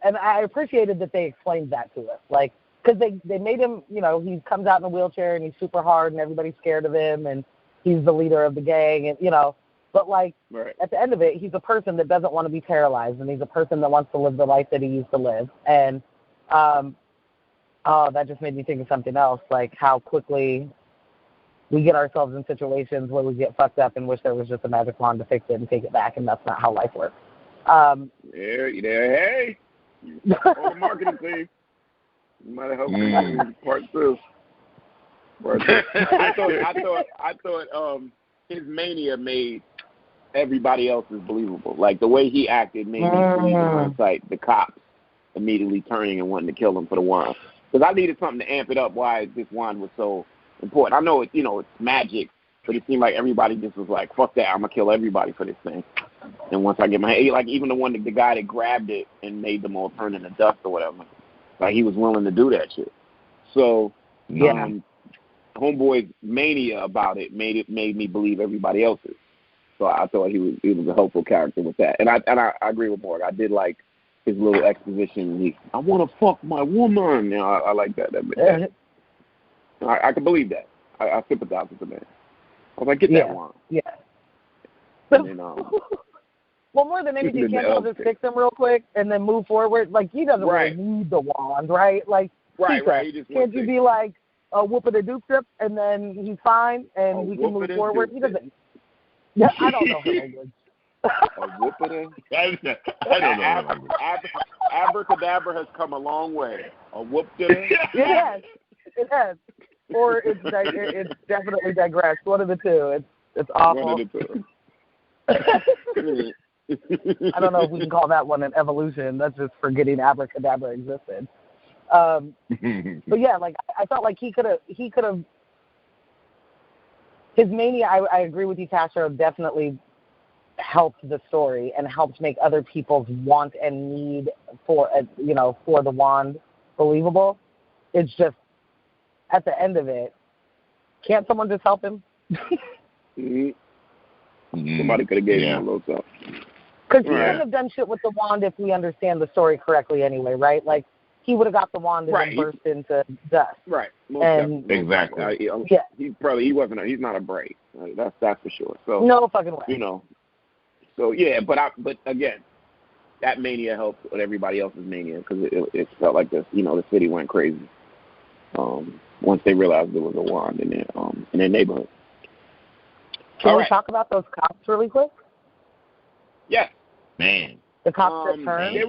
[SPEAKER 5] And I appreciated that they explained that to us, like, because they made him, you know, he comes out in a wheelchair and he's super hard and everybody's scared of him and he's the leader of the gang and, you know, but like at the end of it, he's a person that doesn't want to be paralyzed and he's a person that wants to live the life that he used to live. And, that just made me think of something else, like how quickly we get ourselves in situations where we get fucked up and wish there was just a magic wand to fix it and take it back, and that's not how life works.
[SPEAKER 1] Hey. On the marketing team. You might have helped me part two. I thought his mania made everybody else's believable. Like the way he acted made me believe in hindsight the cops immediately turning and wanting to kill him for the wand. Because I needed something to amp it up why this wand was so important. I know it, you know, it's magic, but it seemed like everybody just was like, fuck that, I'm gonna kill everybody for this thing. And once I get my, like even the guy that grabbed it and made them all turn into dust or whatever, like he was willing to do that shit. So Homeboy's mania about it made me believe everybody else's. So I thought he was a helpful character with that. And I agree with Morgan. I did like his little exposition. I want to fuck my woman. You know, I like that. I can believe that. I sympathize with the man. I was like, get that one.
[SPEAKER 5] Yeah.
[SPEAKER 1] And then,
[SPEAKER 5] well, more than anything, can't you just fix him real quick and then move forward? Like, he doesn't really need the wand, right? Like,
[SPEAKER 1] he just
[SPEAKER 5] can't you be like, whoop it a doop trip, and then he's fine, and we can move forward? He doesn't. Yeah, I don't know her language.
[SPEAKER 1] A whoop it a. I don't know. Abracadabra has come a long way. A whoop it.
[SPEAKER 5] It has. Or it's definitely digressed. One of the two. It's awful.
[SPEAKER 1] One of the two.
[SPEAKER 5] I don't know if we can call that one an evolution. That's just forgetting abracadabra existed. But yeah, like I felt like he could have. His mania, I agree with you, Castro, definitely helped the story and helped make other people's want and need for the wand believable. It's just at the end of it, can't someone just help him?
[SPEAKER 1] Somebody could have gave him a little something.
[SPEAKER 5] Because he wouldn't have done shit with the wand if we understand the story correctly anyway, right? Like, he would have got the wand and then burst into dust.
[SPEAKER 1] Right.
[SPEAKER 3] Exactly.
[SPEAKER 1] He's not a brave. That's for sure. So
[SPEAKER 5] no fucking way.
[SPEAKER 1] You know. So yeah, but again, that mania helped with everybody else's mania because it felt like this. You know, the city went crazy. Once they realized there was a wand in their neighborhood.
[SPEAKER 5] Can we talk about those cops really quick?
[SPEAKER 1] Yeah.
[SPEAKER 3] Man.
[SPEAKER 5] The cops that turned?
[SPEAKER 1] They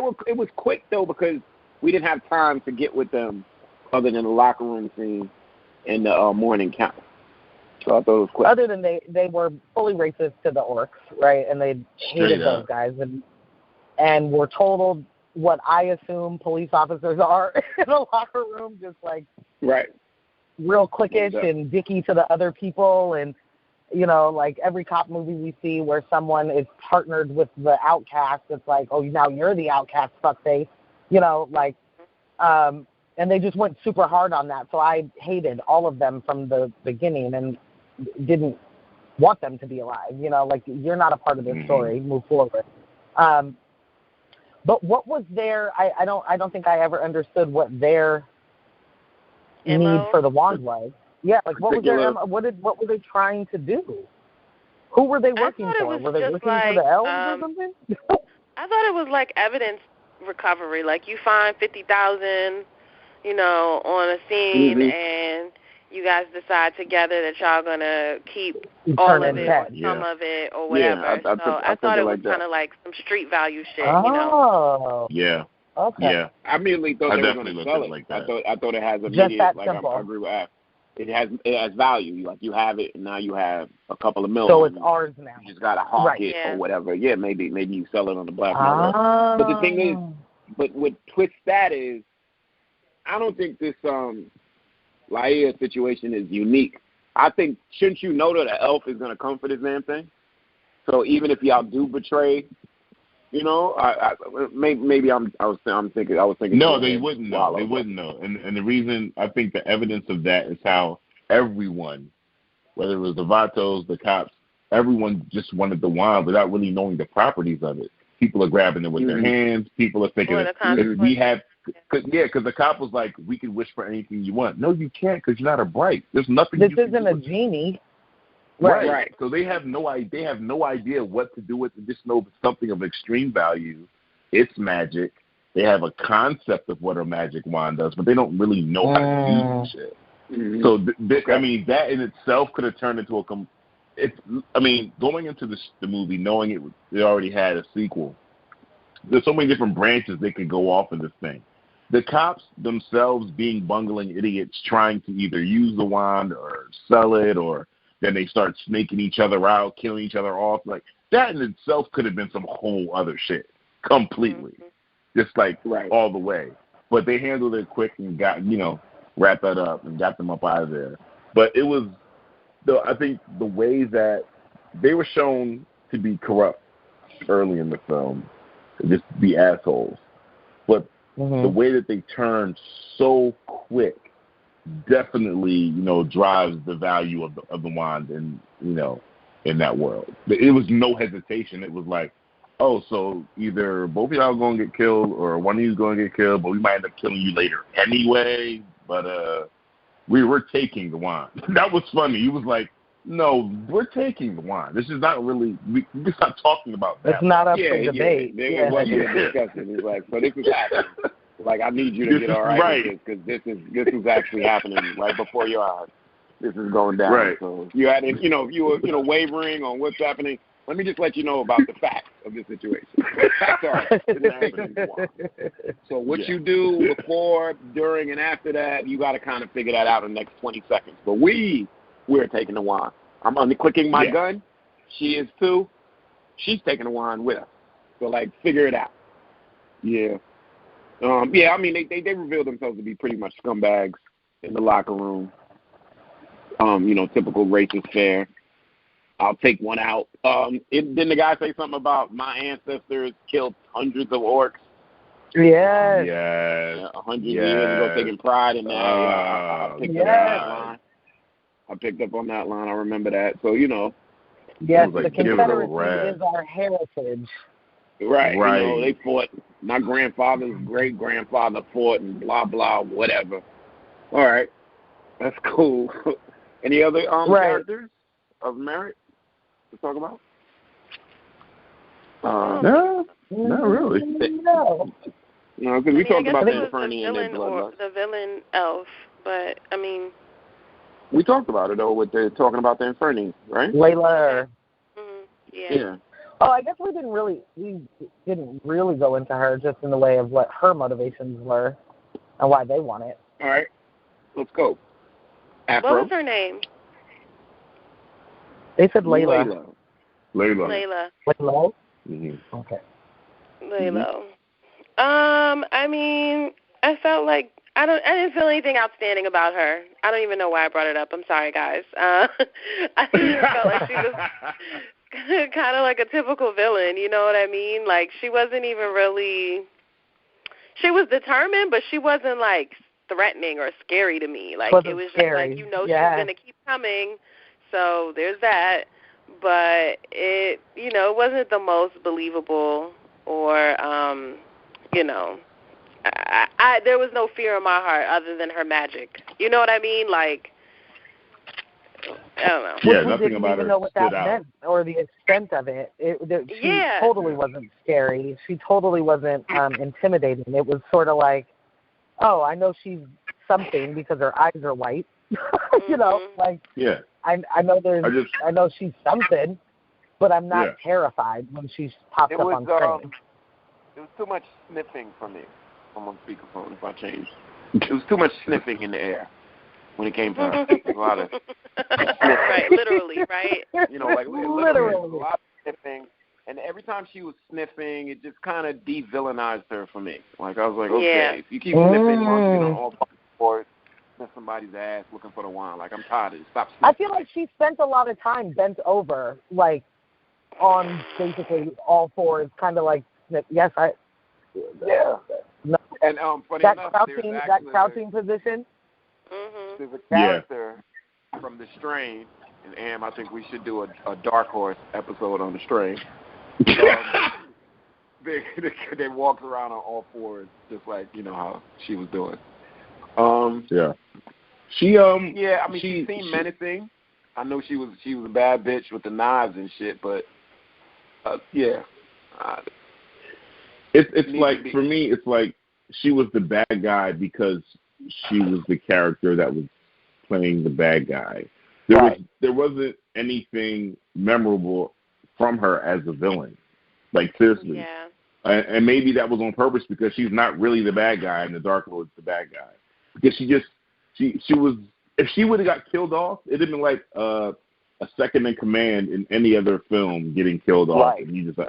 [SPEAKER 1] were. It was quick, though, because we didn't have time to get with them other than the locker room scene and the morning count. So I thought it was quick.
[SPEAKER 5] Other than they were fully racist to the orcs, right? And they hated those guys and were totaled what I assume police officers are in a locker room, just like real cliquish and dicky to the other people. And, you know, like every cop movie we see where someone is partnered with the outcast, it's like, oh, now you're the outcast, fuckface. You know, like, and they just went super hard on that. So I hated all of them from the beginning and didn't want them to be alive. You know, like, you're not a part of this story. Move forward. But what was their? I don't think I ever understood what their need for the wand was. Yeah, like what was their? What were they trying to do? Who were they working for? Were they working for the elves or something?
[SPEAKER 4] I thought it was like evidence recovery. Like you find 50,000, you know, on a scene, and you guys decide together that y'all gonna keep all of it or some of it or whatever.
[SPEAKER 1] Yeah,
[SPEAKER 4] I thought it was kind of like some street value shit, you
[SPEAKER 5] know?
[SPEAKER 3] Yeah.
[SPEAKER 5] Okay.
[SPEAKER 3] Yeah.
[SPEAKER 1] I immediately thought they were going to sell it. Like that. I thought it has immediate, like I agree with Af. It has value. Like you have it, and now you have a couple of million.
[SPEAKER 5] So it's ours now.
[SPEAKER 1] You just got to hawk it or whatever. Yeah, maybe you sell it on the black market. But the thing is, But what twists that is, I don't think this Laia situation is unique. I think, shouldn't you know that an elf is going to come for this damn thing? So even if y'all do betray, you know, maybe I was thinking.
[SPEAKER 3] No, they wouldn't know. They wouldn't know. And the reason I think the evidence of that is how everyone, whether it was the Vatos, the cops, everyone just wanted the wand without really knowing the properties of it. People are grabbing it with their hands. People are thinking, if we have, because the cop was like, we can wish for anything you want. No, you can't, because you're not a bright. There's nothing.
[SPEAKER 5] This isn't a genie.
[SPEAKER 3] Right. So they have no idea. They have no idea what to do with it. They just know it's something of extreme value. It's magic. They have a concept of what a magic wand does, but they don't really know how to use shit. Mm-hmm. So, I mean, that in itself could have turned into going into the movie, knowing they already had a sequel, there's so many different branches they could go off in this thing. The cops themselves being bungling idiots trying to either use the wand or sell it, or then they start snaking each other out, killing each other off. Like, that in itself could have been some whole other shit completely. Mm-hmm. Just like all the way. But they handled it quick and got, wrapped that up and got them up out of there. But it was, I think the way that they were shown to be corrupt early in the film, just be assholes. But the way that they turned so quick definitely, drives the value of the wand in that world. It was no hesitation. It was like, oh, so either both of y'all are going to get killed or one of you is going to get killed, but we might end up killing you later anyway. But we were taking the wand. That was funny. He was like, no, we're taking the wand. This is not really, we're not talking about that.
[SPEAKER 5] It's not up for debate.
[SPEAKER 1] It wasn't a discussion. It's like, so this is happening. Like, I need you to get all right with this, because this is actually happening right before your eyes. This is going down.
[SPEAKER 3] Right.
[SPEAKER 1] So you had, if you were wavering on what's happening, let me just let you know about the facts of this situation. Facts are it's happening. So what you do before, during, and after that, you got to kind of figure that out in the next 20 seconds. But we're taking the wand. I'm unclicking my gun. She is too. She's taking the wand with us. So, like, figure it out. Yeah. I mean, they revealed themselves to be pretty much scumbags in the locker room. Typical racist fare. I'll take one out. Didn't the guy say something about my ancestors killed hundreds of orcs?
[SPEAKER 5] Yes.
[SPEAKER 3] Yes.
[SPEAKER 1] 100 years ago, taking pride in that. I picked up on that line. I picked up on that line. I remember that. So,
[SPEAKER 5] Yes,
[SPEAKER 3] like,
[SPEAKER 5] the Confederacy is our heritage.
[SPEAKER 1] Right. They fought. My grandfather's great-grandfather fought and blah, blah, whatever. All right. That's cool. Any other characters of merit to talk about?
[SPEAKER 3] No, not really.
[SPEAKER 1] No, because we talked about the Inferni and their bloodlust.
[SPEAKER 4] The villain elf, but, I mean...
[SPEAKER 1] We talked about it, though, with talking about the Inferni, right?
[SPEAKER 5] Layla.
[SPEAKER 1] Yeah.
[SPEAKER 5] Oh, I guess we didn't really go into her, just in the way of what her motivations were and why they want it.
[SPEAKER 1] All right. Let's go. Afro.
[SPEAKER 4] What was her name?
[SPEAKER 5] They said Layla.
[SPEAKER 3] Layla.
[SPEAKER 5] Mm-hmm. Okay.
[SPEAKER 4] Layla. I mean, I felt like I didn't feel anything outstanding about her. I don't even know why I brought it up. I'm sorry, guys. I just felt like she was kind of like a typical villain. You know what I mean? Like, she wasn't even really. She was determined, but she wasn't like threatening or scary to me. Like, it was
[SPEAKER 5] scary.
[SPEAKER 4] just like, she's gonna keep coming. So there's that. But it wasn't the most believable or there was no fear in my heart other than her magic. You know what I mean? Like, I don't know.
[SPEAKER 3] Yeah, nothing about her. We didn't even know what that meant
[SPEAKER 5] or the extent of it. She totally wasn't scary. She totally wasn't intimidating. It was sort of like, oh, I know she's something because her eyes are white. I know she's something, but I'm not terrified when she pops up on screen.
[SPEAKER 1] It was too much sniffing for me. I'm on speakerphone if I change. It was too much sniffing in the air when it came to her. A lot of
[SPEAKER 4] right, literally, right?
[SPEAKER 1] Like literally. A lot of sniffing. And every time she was sniffing, it just kind of de-villainized her for me. Like, I was like, okay, if you keep sniffing, all fours, sniff somebody's ass looking for the wine. Like, I'm tired of it. Stop sniffing.
[SPEAKER 5] I feel like she spent a lot of time bent over, like, on basically all fours, kind of like, yes,
[SPEAKER 1] yeah.
[SPEAKER 5] No.
[SPEAKER 1] And funny
[SPEAKER 5] that
[SPEAKER 1] enough,
[SPEAKER 5] crouching position.
[SPEAKER 1] Mm-hmm. There's a character from The Strain, and I think we should do a Dark Horse episode on The Strain. They walked around on all fours, just like how she was doing. She I mean, she seemed menacing. I know she was a bad bitch with the knives and shit, but
[SPEAKER 3] it's like, for me, it's like she was the bad guy because she was the character that was playing the bad guy. There wasn't anything memorable from her as a villain. Like, seriously.
[SPEAKER 4] Yeah.
[SPEAKER 3] And maybe that was on purpose because she's not really the bad guy and the Dark Lord's the bad guy. Because she was, if she would have got killed off, it'd have been like a second in command in any other film getting killed off. And you just like,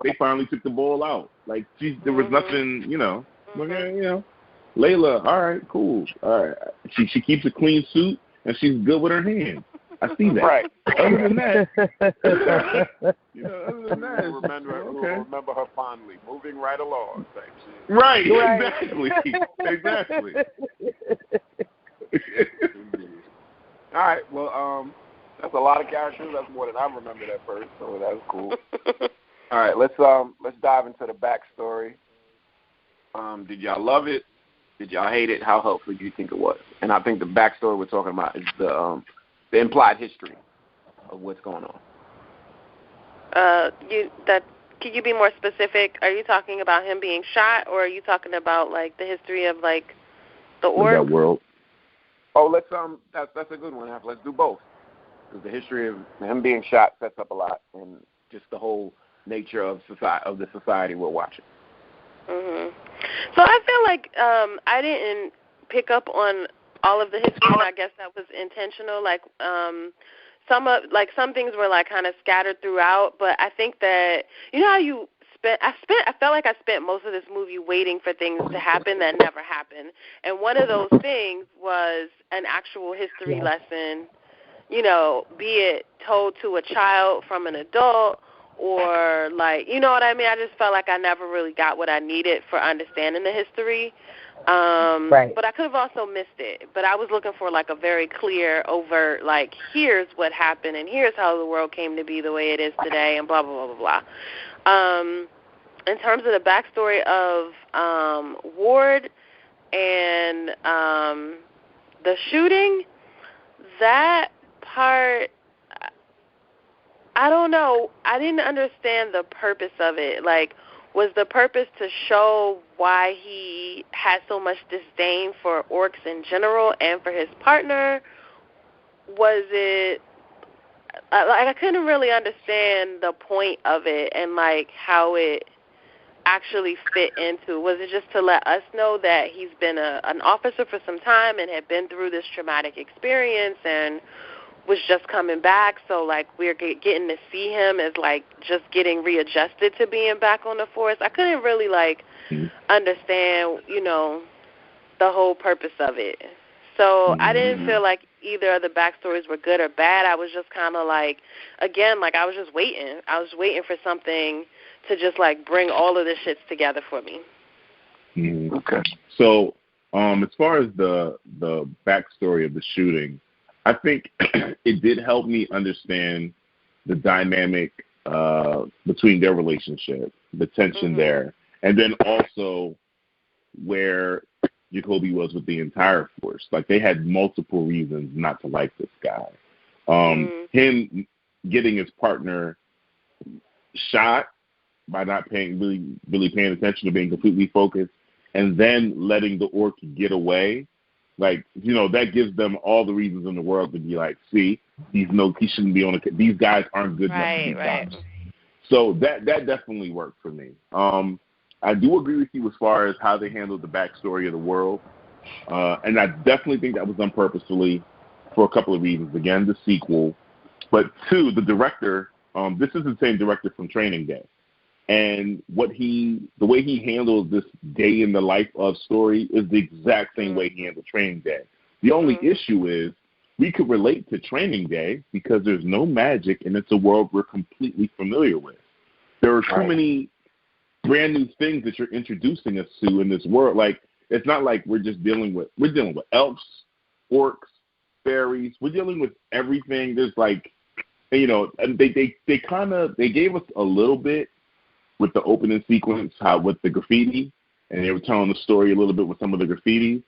[SPEAKER 3] they finally took the ball out. Like, there was nothing, Layla, all right, cool. All right. She keeps a clean suit and she's good with her hands. I see that.
[SPEAKER 1] Right.
[SPEAKER 3] Other than that,
[SPEAKER 1] remember her fondly, moving right along. Type shit.
[SPEAKER 3] Right. Exactly.
[SPEAKER 1] All right. Well, that's a lot of characters. That's more than I remembered at first, so that was cool. All right. Let's dive into the backstory. Did y'all love it? Did y'all hate it? How helpful do you think it was? And I think the backstory we're talking about is the implied history of what's going on.
[SPEAKER 4] Can you be more specific? Are you talking about him being shot, or are you talking about like the history of like the orc?
[SPEAKER 3] That world.
[SPEAKER 1] Oh, let's that's a good one. Let's do both, because the history of him being shot sets up a lot, and just the whole nature of the society we're watching.
[SPEAKER 4] Mhm. So I feel like I didn't pick up on all of the history, and I guess that was intentional. Like some things were like kind of scattered throughout, but I think that how you I felt like I spent most of this movie waiting for things to happen that never happened. And one of those things was an actual history lesson, be it told to a child from an adult, or like, you know what I mean? I just felt like I never really got what I needed for understanding the history. But I could have also missed it. But I was looking for like a very clear, overt, like, here's what happened and here's how the world came to be the way it is today and blah, blah, blah, blah, blah. In terms of the backstory of Ward and the shooting, that part, I don't know. I didn't understand the purpose of it. Like, was the purpose to show why he had so much disdain for orcs in general and for his partner? Was it, I couldn't really understand the point of it and, like, how it actually fit into. Was it just to let us know that he's been an officer for some time and had been through this traumatic experience and was just coming back, so like we're getting to see him as like just getting readjusted to being back on the force? I couldn't really like understand, the whole purpose of it. So I didn't feel like either of the backstories were good or bad. I was just kind of like, again, like I was just waiting. I was waiting for something to just like bring all of this shit together for me.
[SPEAKER 3] Okay. So as far as the backstory of the shooting, I think it did help me understand the dynamic between their relationship, the tension there, and then also where Jacoby was with the entire force. Like, they had multiple reasons not to like this guy. Him getting his partner shot by not really paying attention to being completely focused, and then letting the orc get away. Like, that gives them all the reasons in the world to be like, see, he shouldn't be on these guys aren't good enough to be cops. So that definitely worked for me. I do agree with you as far as how they handled the backstory of the world. And I definitely think that was done purposefully for a couple of reasons. Again, the sequel. But two, the director This is the same director from Training Day. And the way he handles this day in the life of story is the exact same way he handled Training Day. The only issue is we could relate to Training Day because there's no magic and it's a world we're completely familiar with. There are too many brand new things that you're introducing us to in this world. Like, it's not like we're dealing with elves, orcs, fairies. We're dealing with everything. There's like, you know, and they gave us a little bit with the opening sequence, with the graffiti, and they were telling the story a little bit with some of the graffiti.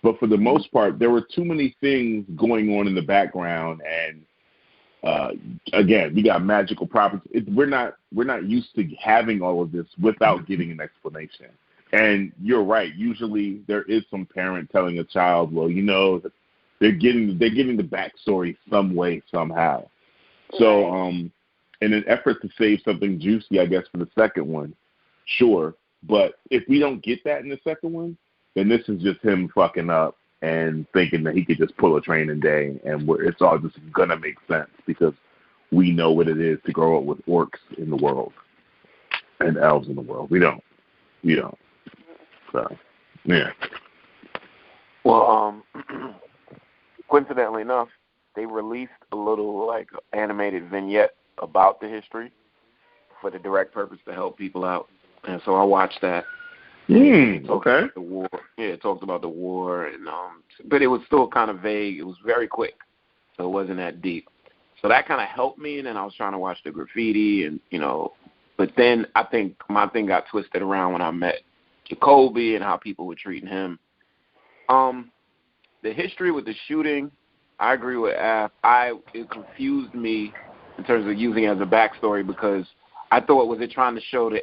[SPEAKER 3] But for the most part, there were too many things going on in the background, and again, we got magical properties. We're not used to having all of this without getting an explanation. And you're right. Usually, there is some parent telling a child, "Well, you know, they're getting the backstory some way, somehow." So, in an effort to save something juicy, I guess, for the second one, sure. But if we don't get that in the second one, then this is just him fucking up and thinking that he could just pull a Training Day and it's all just going to make sense because we know what it is to grow up with orcs in the world and elves in the world. We don't. So, yeah.
[SPEAKER 1] Well, coincidentally enough, they released a little, like, animated vignette about the history for the direct purpose to help people out. And so I watched that.
[SPEAKER 3] Okay.
[SPEAKER 1] The war. Yeah, it talked about the war, and but it was still kind of vague. It was very quick, so it wasn't that deep. So that kind of helped me, and then I was trying to watch the graffiti, and, you know, but then I think my thing got twisted around when I met Jacoby and how people were treating him. The history with the shooting, I agree with Af. It confused me in terms of using it as a backstory because I thought, was it trying to show the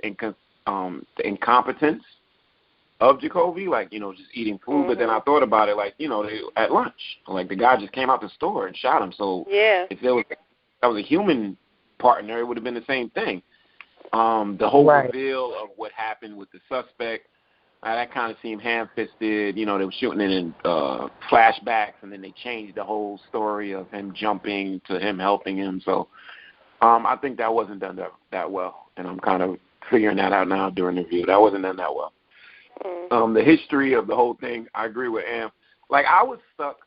[SPEAKER 1] incompetence of Jacoby, like, you know, just eating food. But then I thought about it, like, you know, at lunch, like the guy just came out the store and shot him. So if that was a human partner, it would have been the same thing. The whole reveal of what happened with the suspect, that kind of seemed ham-fisted. You know, they were shooting it in flashbacks, and then they changed the whole story of him jumping to him helping him. So I think that wasn't done that well, and I'm kind of figuring that out now during the review. That wasn't done that well. The history of the whole thing, I agree with Am. Like, I was stuck,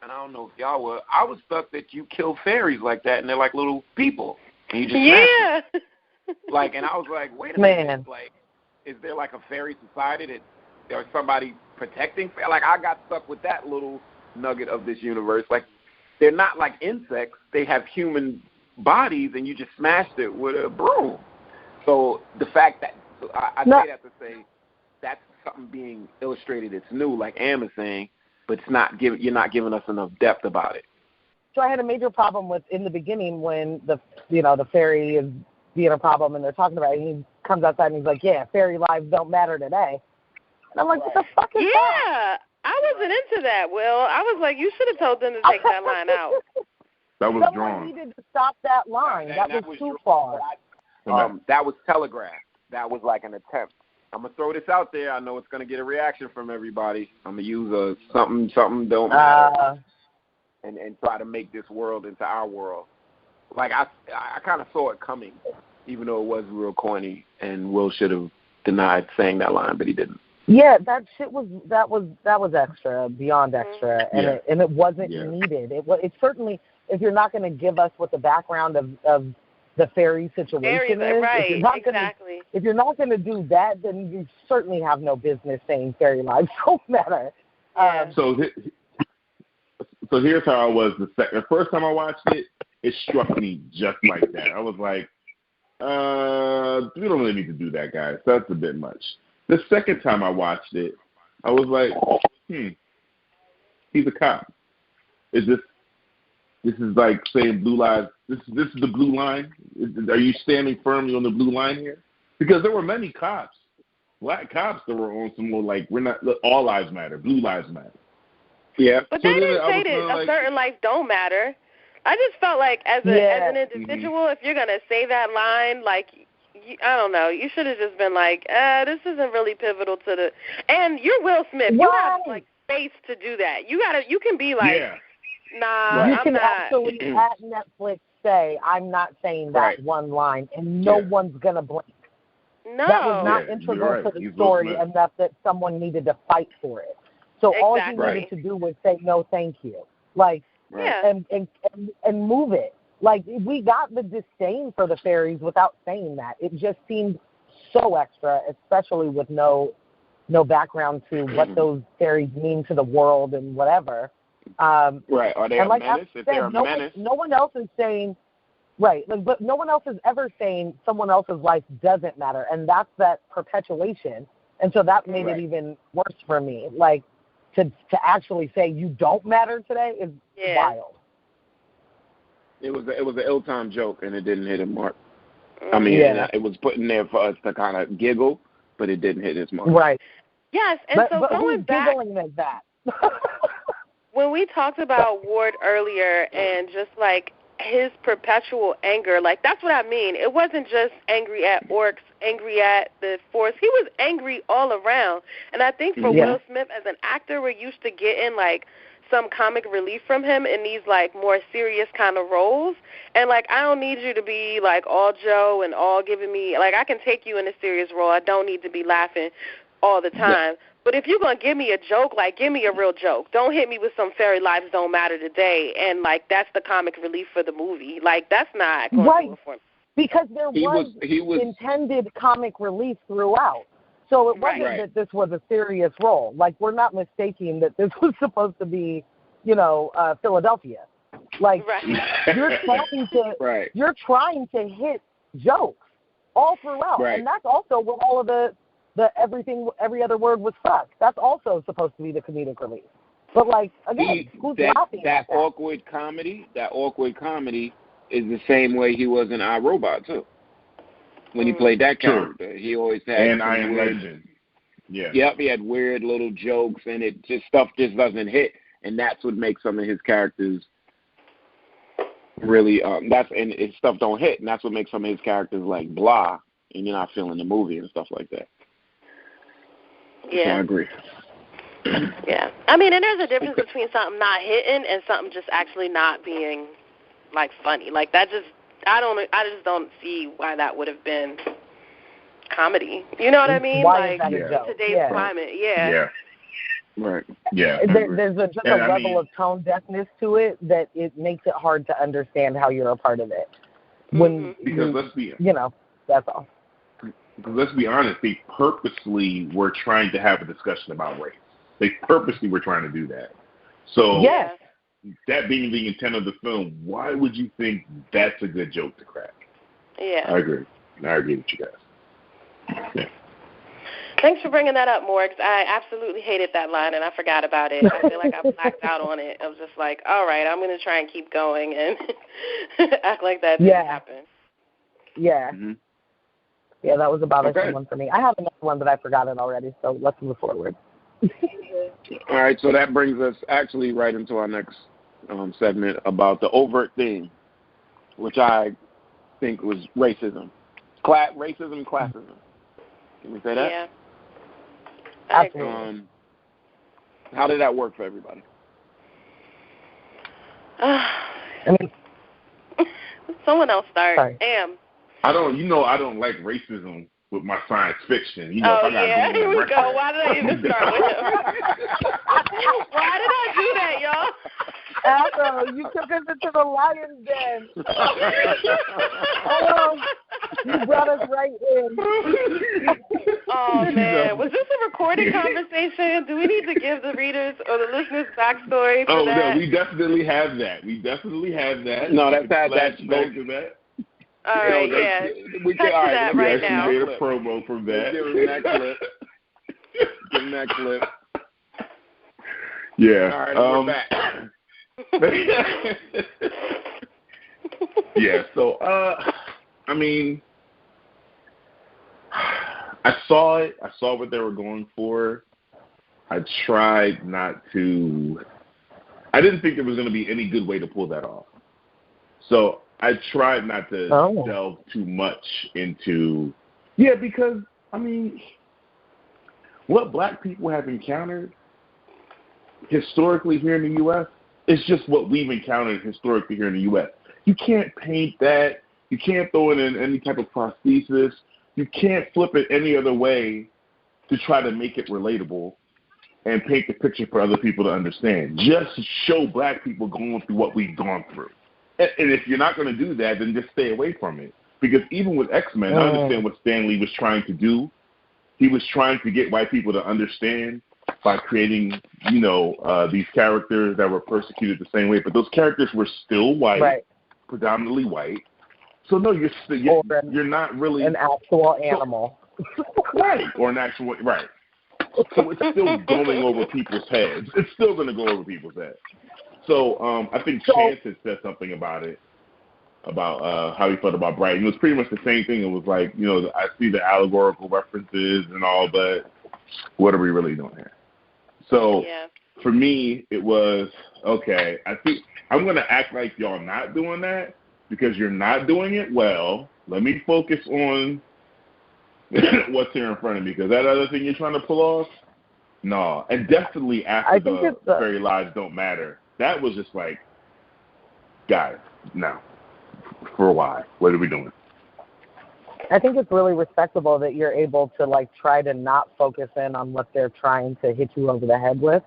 [SPEAKER 1] and I don't know if y'all were, I was stuck that you kill fairies like that, and they're like little people, and you just smash them. Like, and I was like, wait a minute, like, is there like a fairy society that there's somebody protecting? Like, I got stuck with that little nugget of this universe. Like, they're not like insects. They have human bodies, and you just smashed it with a broom. So the fact that, I say that to say that's something being illustrated that's new, like Am is saying, but it's not you're not giving us enough depth about it.
[SPEAKER 5] So I had a major problem with in the beginning when the fairy is being a problem and they're talking about it, and he comes outside and he's like, yeah, fairy lives don't matter today. And I'm like, what the fuck is that?
[SPEAKER 4] Yeah, I wasn't into that, Will. I was like, you should have told them to take that line out.
[SPEAKER 3] That was drawn.
[SPEAKER 5] Someone needed to stop that line. That was too far.
[SPEAKER 1] That was telegraphed. That was like an attempt. I'm going to throw this out there. I know it's going to get a reaction from everybody. I'm going to use something don't matter and try to make this world into our world. Like, I kind of saw it coming, even though it was real corny, and Will should have denied saying that line, but he didn't.
[SPEAKER 5] Yeah, that shit was extra, beyond extra, and it wasn't needed. It certainly, if you're not going to give us what the background of the fairy situation is, if you're not going to do that, then you certainly have no business saying fairy lives don't matter.
[SPEAKER 3] So here's how I was the first time I watched it. It struck me just like that. I was like, we don't really need to do that, guys. That's a bit much. The second time I watched it, I was like, he's a cop. This is like saying blue lives. This is the blue line. Are you standing firmly on the blue line here? Because there were many cops, black cops, that were on some more like, all lives matter, blue lives matter. Yeah,
[SPEAKER 4] but they didn't say that a certain life don't matter. I just felt like as an individual, if you're gonna say that line, like, I don't know, you should have just been like, this isn't really pivotal to the. And you're Will Smith. You have like space to do that. You can be like, nah,
[SPEAKER 5] you
[SPEAKER 4] I'm
[SPEAKER 5] can
[SPEAKER 4] not.
[SPEAKER 5] actually at Netflix say, I'm not saying that one line, and no one's going to blink.
[SPEAKER 4] No.
[SPEAKER 5] That was not integral to the story enough that someone needed to fight for it. So all he needed to do was say, no, thank you. Like, and move it. Like, we got the disdain for the fairies without saying that. It just seemed so extra, especially with no background to what those fairies mean to the world and whatever.
[SPEAKER 1] Are they a menace? If they're a menace.
[SPEAKER 5] No one else is saying, but no one else is ever saying someone else's life doesn't matter, and that's that perpetuation. And so that made it even worse for me. Like, to actually say you don't matter today is wild.
[SPEAKER 1] It was an ill-timed joke, and it didn't hit his mark. I mean, it was put in there for us to kind of giggle, but it didn't hit his mark.
[SPEAKER 5] Right.
[SPEAKER 4] Yes, and
[SPEAKER 5] but
[SPEAKER 4] going back,
[SPEAKER 5] giggling at that.
[SPEAKER 4] when we talked about Ward earlier and just like his perpetual anger, like that's what I mean. It wasn't just angry at orcs, angry at the Force. He was angry all around. And I think for Will Smith as an actor, we're used to getting like some comic relief from him in these like more serious kind of roles. And like, I don't need you to be like all Joe and all giving me, like I can take you in a serious role. I don't need to be laughing all the time. But if you're going to give me a joke, like give me a real joke. Don't hit me with some fairy lives don't matter today. And like, that's the comic relief for the movie. Like, that's not going to do it for me.
[SPEAKER 5] Because there was intended comic relief throughout. So it wasn't that this was a serious role. Like, we're not mistaking that this was supposed to be, Philadelphia. Like, you're trying to hit jokes all throughout. And that's also what all of the every other word was fuck. That's also supposed to be the comedic relief. But like, again, who's laughing at that?
[SPEAKER 1] Awkward comedy is the same way he was in iRobot too. When he played that character, he always had
[SPEAKER 3] I Am Legend. Yeah.
[SPEAKER 1] Yep, he had weird little jokes, and stuff just doesn't hit, and that's what makes some of his characters really stuff don't hit, and that's what makes some of his characters like blah, and you're not feeling the movie and stuff like that.
[SPEAKER 4] Yeah,
[SPEAKER 1] so I agree.
[SPEAKER 4] Yeah, I mean, and there's a difference between something not hitting and something just actually not being like funny. Like that I just don't see why that would have been comedy. You know what I mean?
[SPEAKER 5] Why
[SPEAKER 4] like
[SPEAKER 5] is that a joke?
[SPEAKER 4] Today's climate. Yeah.
[SPEAKER 1] Right.
[SPEAKER 3] Yeah.
[SPEAKER 5] There's just a level of tone deafness to it that it makes it hard to understand how you're a part of it.
[SPEAKER 3] Because
[SPEAKER 5] that's all.
[SPEAKER 3] Because let's be honest, they purposely were trying to have a discussion about race. They purposely were trying to do that. So that being the intent of the film, why would you think that's a good joke to crack?
[SPEAKER 4] Yeah.
[SPEAKER 3] I agree with you guys. Yeah.
[SPEAKER 4] Thanks for bringing that up, Morgs. I absolutely hated that line, and I forgot about it. I feel like I blacked out on it. I was just like, all right, I'm going to try and keep going and act like that didn't happen.
[SPEAKER 5] Yeah. Mm-hmm. Yeah, that was about a one for me. I have another one, but I forgot it already, so let's move forward.
[SPEAKER 1] All right, so that brings us actually right into our next segment about the overt theme, which I think was racism. Racism, classism. Can we say that?
[SPEAKER 4] Yeah.
[SPEAKER 5] Absolutely.
[SPEAKER 1] How did that work for everybody?
[SPEAKER 4] Someone else start.
[SPEAKER 5] Sorry.
[SPEAKER 3] I don't like racism with my science fiction. If I gotta
[SPEAKER 4] here we go. Why did I even start with him? Why did I do that, y'all?
[SPEAKER 5] Afro, you took us into the lion's den. You brought us right in.
[SPEAKER 4] Oh, man. Was this a recorded conversation? Do we need to give the readers or the listeners backstory for that?
[SPEAKER 3] No, we definitely have that.
[SPEAKER 1] No, that's
[SPEAKER 3] back to that.
[SPEAKER 4] All right,
[SPEAKER 1] We can
[SPEAKER 4] that right now.
[SPEAKER 3] We made a promo from that.
[SPEAKER 1] Give him that clip.
[SPEAKER 3] Yeah.
[SPEAKER 1] All right, we're back.
[SPEAKER 3] Yeah, so, I mean, I saw it. I saw what they were going for. I tried not to. I didn't think there was going to be any good way to pull that off. So I tried not to delve too much into. Yeah, because, I mean, what black people have encountered historically here in the U.S. is just what we've encountered historically here in the U.S. You can't paint that. You can't throw it in any type of prosthesis. You can't flip it any other way to try to make it relatable and paint the picture for other people to understand. Just show black people going through what we've gone through. And if you're not going to do that, then just stay away from it. Because even with X-Men, I understand what Stan Lee was trying to do. He was trying to get white people to understand by creating, these characters that were persecuted the same way. But those characters were still white, predominantly white. So no, you're not really
[SPEAKER 5] an actual animal,
[SPEAKER 3] right? Or an actual right. So it's still going over people's heads. It's still going to go over people's heads. So I think Chance had said something about it, about how he felt about Brighton. It was pretty much the same thing. It was like, I see the allegorical references and all, but what are we really doing here? So for me, it was, okay, I think I'm going to act like y'all not doing that because you're not doing it well. Let me focus on what's here in front of me, because that other thing you're trying to pull off, no. And definitely after the Fairy Lives Don't Matter, that was just like, guys, no. For why? What are we doing?
[SPEAKER 5] I think it's really respectable that you're able to try to not focus in on what they're trying to hit you over the head with.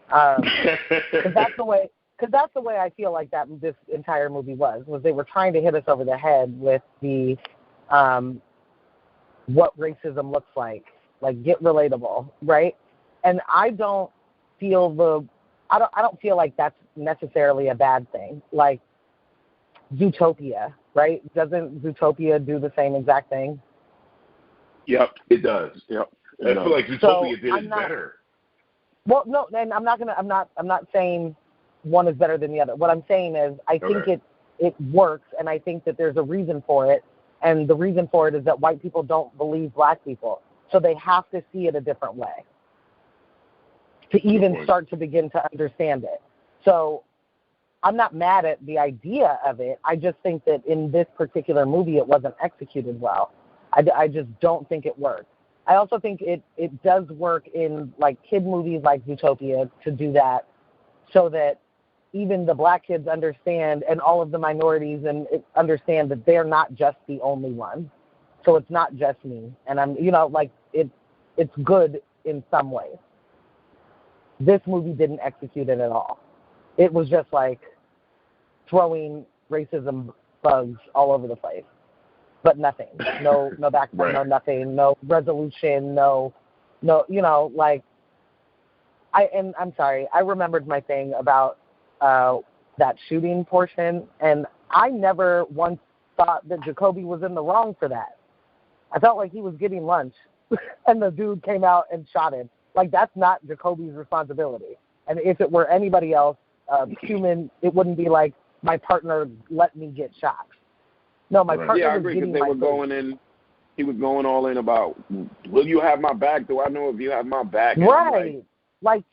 [SPEAKER 5] Because that's the way I feel like that this entire movie was they were trying to hit us over the head with the what racism looks like get relatable, right? And I don't feel like that's necessarily a bad thing. Like Zootopia, right? Doesn't Zootopia do the same exact thing?
[SPEAKER 3] Yep, it does. Yep. I feel like Zootopia did it better.
[SPEAKER 5] Well, no, and I'm not saying one is better than the other. What I'm saying is I think it works, and I think that there's a reason for it, and the reason for it is that white people don't believe black people, so they have to see it a different way to even start to begin to understand it. So I'm not mad at the idea of it. I just think that in this particular movie, it wasn't executed well. I just don't think it worked. I also think it does work in kid movies like Zootopia to do that, so that even the black kids understand, and all of the minorities understand that they're not just the only one. So it's not just me. And I'm, it's good in some ways. This movie didn't execute it at all. It was just throwing racism bugs all over the place, but nothing. No backbone, no nothing, no resolution, no. I'm sorry. I remembered my thing about that shooting portion, and I never once thought that Jacoby was in the wrong for that. I felt like he was getting lunch, and the dude came out and shot him. That's not Jacoby's responsibility. And if it were anybody else, human, it wouldn't be my partner let me get shot. No, my partner
[SPEAKER 1] I agree, because they were going in. He was going all in about, will you have my back? Do I know if you have my back? And
[SPEAKER 5] right.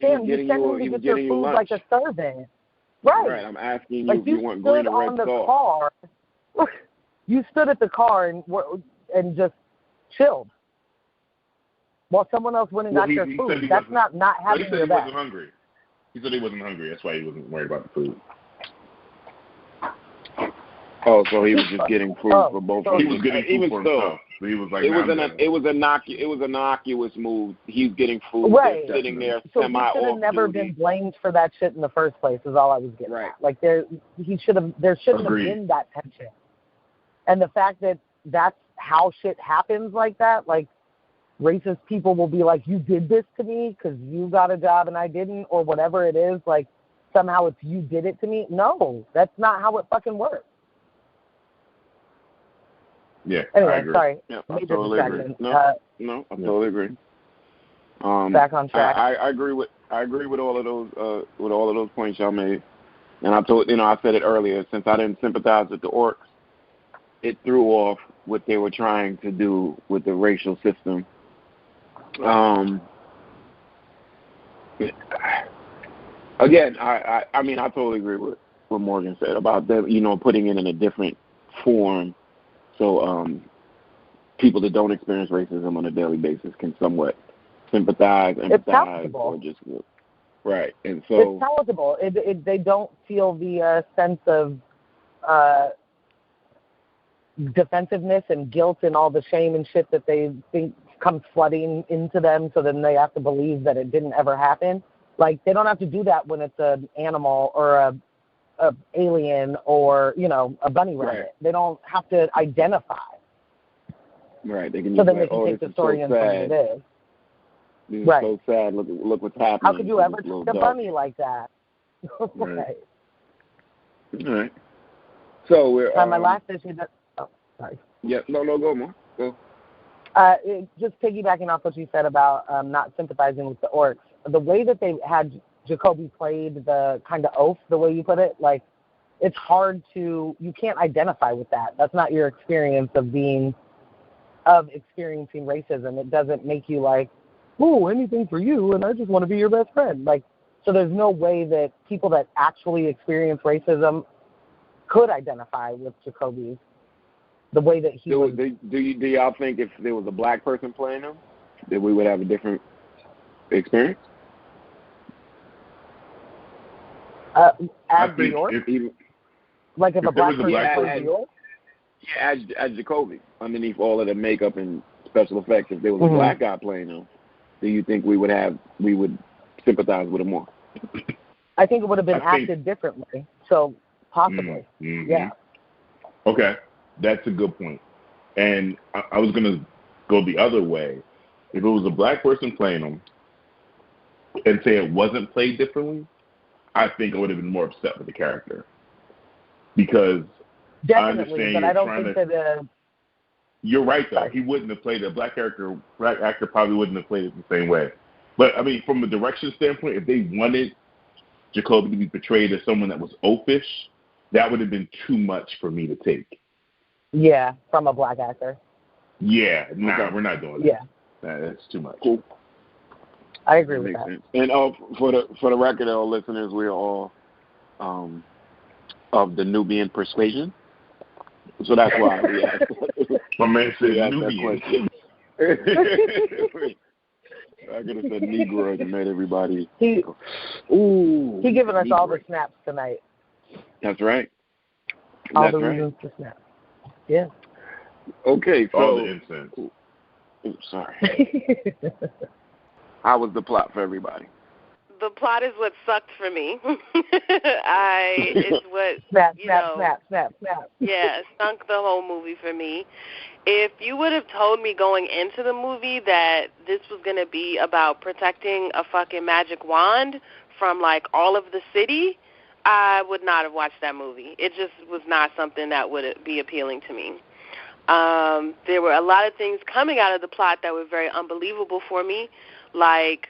[SPEAKER 5] Sam, you sent him to get your food like a servant. Right.
[SPEAKER 1] I'm asking you if you want green or red
[SPEAKER 5] sauce. You stood at the car and just chilled while someone else went and got your food. That's not having your back.
[SPEAKER 3] He wasn't hungry. He said he wasn't hungry. That's why he wasn't worried about the food.
[SPEAKER 1] Oh, so he was just getting food for both.
[SPEAKER 3] He was getting food for himself. So he was
[SPEAKER 1] it was innocuous move. He's getting food, sitting there
[SPEAKER 5] so
[SPEAKER 1] semi-off
[SPEAKER 5] he should have never been blamed for that shit in the first place. Is all I was getting at. There shouldn't have been that tension. And the fact that that's how shit happens like that, racist people will be like, you did this to me because you got a job and I didn't, or whatever it is. Somehow it's you did it to me. No, that's not how it fucking works.
[SPEAKER 3] Yeah.
[SPEAKER 5] Anyway,
[SPEAKER 3] I agree.
[SPEAKER 5] Sorry.
[SPEAKER 1] Yeah, I totally agree. I totally agree.
[SPEAKER 5] Back on track.
[SPEAKER 1] I agree with all of those points y'all made, and I said it earlier. Since I didn't sympathize with the orcs, it threw off what they were trying to do with the racial system. Again, I totally agree with what Morgan said about them, putting it in a different form. So people that don't experience racism on a daily basis can somewhat sympathize, empathize, or just right. And so
[SPEAKER 5] it's palatable. They don't feel the sense of defensiveness and guilt and all the shame and shit that they think comes flooding into them, so then they have to believe that it didn't ever happen. Like, they don't have to do that when it's an animal or a alien or, you know, a bunny rabbit.
[SPEAKER 1] Right.
[SPEAKER 5] They don't have to identify.
[SPEAKER 1] Right. They can
[SPEAKER 5] So
[SPEAKER 1] just
[SPEAKER 5] then
[SPEAKER 1] like,
[SPEAKER 5] they can take the
[SPEAKER 1] this
[SPEAKER 5] story
[SPEAKER 1] is
[SPEAKER 5] in
[SPEAKER 1] so
[SPEAKER 5] for what
[SPEAKER 1] sad.
[SPEAKER 5] it is.
[SPEAKER 1] This is
[SPEAKER 5] Right.
[SPEAKER 1] so sad. Look what's happening.
[SPEAKER 5] How could you ever
[SPEAKER 1] It's a little
[SPEAKER 5] treat a
[SPEAKER 1] dark.
[SPEAKER 5] bunny like that?
[SPEAKER 1] Right. All right. So we're
[SPEAKER 5] My last issue. Sorry.
[SPEAKER 1] Yeah. No. Go more. Go.
[SPEAKER 5] Just piggybacking off what you said about not sympathizing with the orcs, the way that they had Jacoby played the kind of oaf, the way you put it, like, it's hard to, you can't identify with that. That's not your experience of experiencing racism. It doesn't make you like, oh, anything for you, and I just want to be your best friend. Like, so there's no way that people that actually experience racism could identify with Jacoby the way that he was.
[SPEAKER 1] Do y'all think if there was a black person playing him, that we would have a different experience?
[SPEAKER 5] As New York? Like if a black person played New York?
[SPEAKER 1] Yeah, as Jacoby, underneath all of the makeup and special effects, if there was a black guy playing him, do you think we would sympathize with him more?
[SPEAKER 5] I think it would have been acted differently. So possibly.
[SPEAKER 3] Mm-hmm.
[SPEAKER 5] Yeah.
[SPEAKER 3] Okay. That's a good point. And I was going to go the other way. If it was a black person playing him and say it wasn't played differently, I think I would have been more upset with the character. Because
[SPEAKER 5] definitely, but I don't think that
[SPEAKER 3] you're right, though. He wouldn't have played it. Black actor probably wouldn't have played it the same way. But, I mean, from a direction standpoint, if they wanted Jacoby to be portrayed as someone that was oafish, that would have been too much for me to take.
[SPEAKER 5] Yeah, from a black actor.
[SPEAKER 3] Yeah, we're not doing that.
[SPEAKER 5] Yeah.
[SPEAKER 3] That's too much.
[SPEAKER 1] Cool.
[SPEAKER 5] I agree with that.
[SPEAKER 1] Sense. And for the record, all listeners, we are all of the Nubian persuasion. So that's why we asked.
[SPEAKER 3] My man said Nubian.
[SPEAKER 1] I could have said Negro and made everybody.
[SPEAKER 5] He giving us all the snaps tonight.
[SPEAKER 1] That's right.
[SPEAKER 5] All the reasons to snap. Yeah.
[SPEAKER 1] Okay. So,
[SPEAKER 3] all the incense.
[SPEAKER 1] Ooh, sorry. How was the plot for everybody?
[SPEAKER 4] The plot is what sucked for me. It's what
[SPEAKER 5] snap.
[SPEAKER 4] Yeah, stunk the whole movie for me. If you would have told me going into the movie that this was going to be about protecting a fucking magic wand from, like, all of the city, I would not have watched that movie. It just was not something that would be appealing to me. There were a lot of things coming out of the plot that were very unbelievable for me, like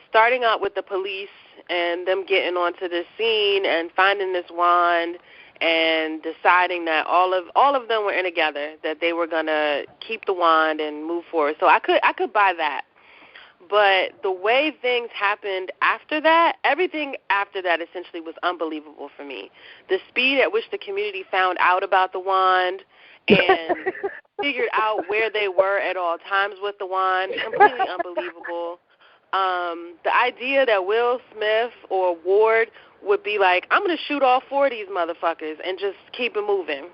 [SPEAKER 4] starting out with the police and them getting onto this scene and finding this wand and deciding that all of them were in together, that they were gonna keep the wand and move forward. So I could buy that. But the way things happened after that, everything after that essentially was unbelievable for me. The speed at which the community found out about the wand and figured out where they were at all times with the wand, completely unbelievable. The idea that Will Smith or Ward would be like, I'm going to shoot all 4 of these motherfuckers and just keep it moving.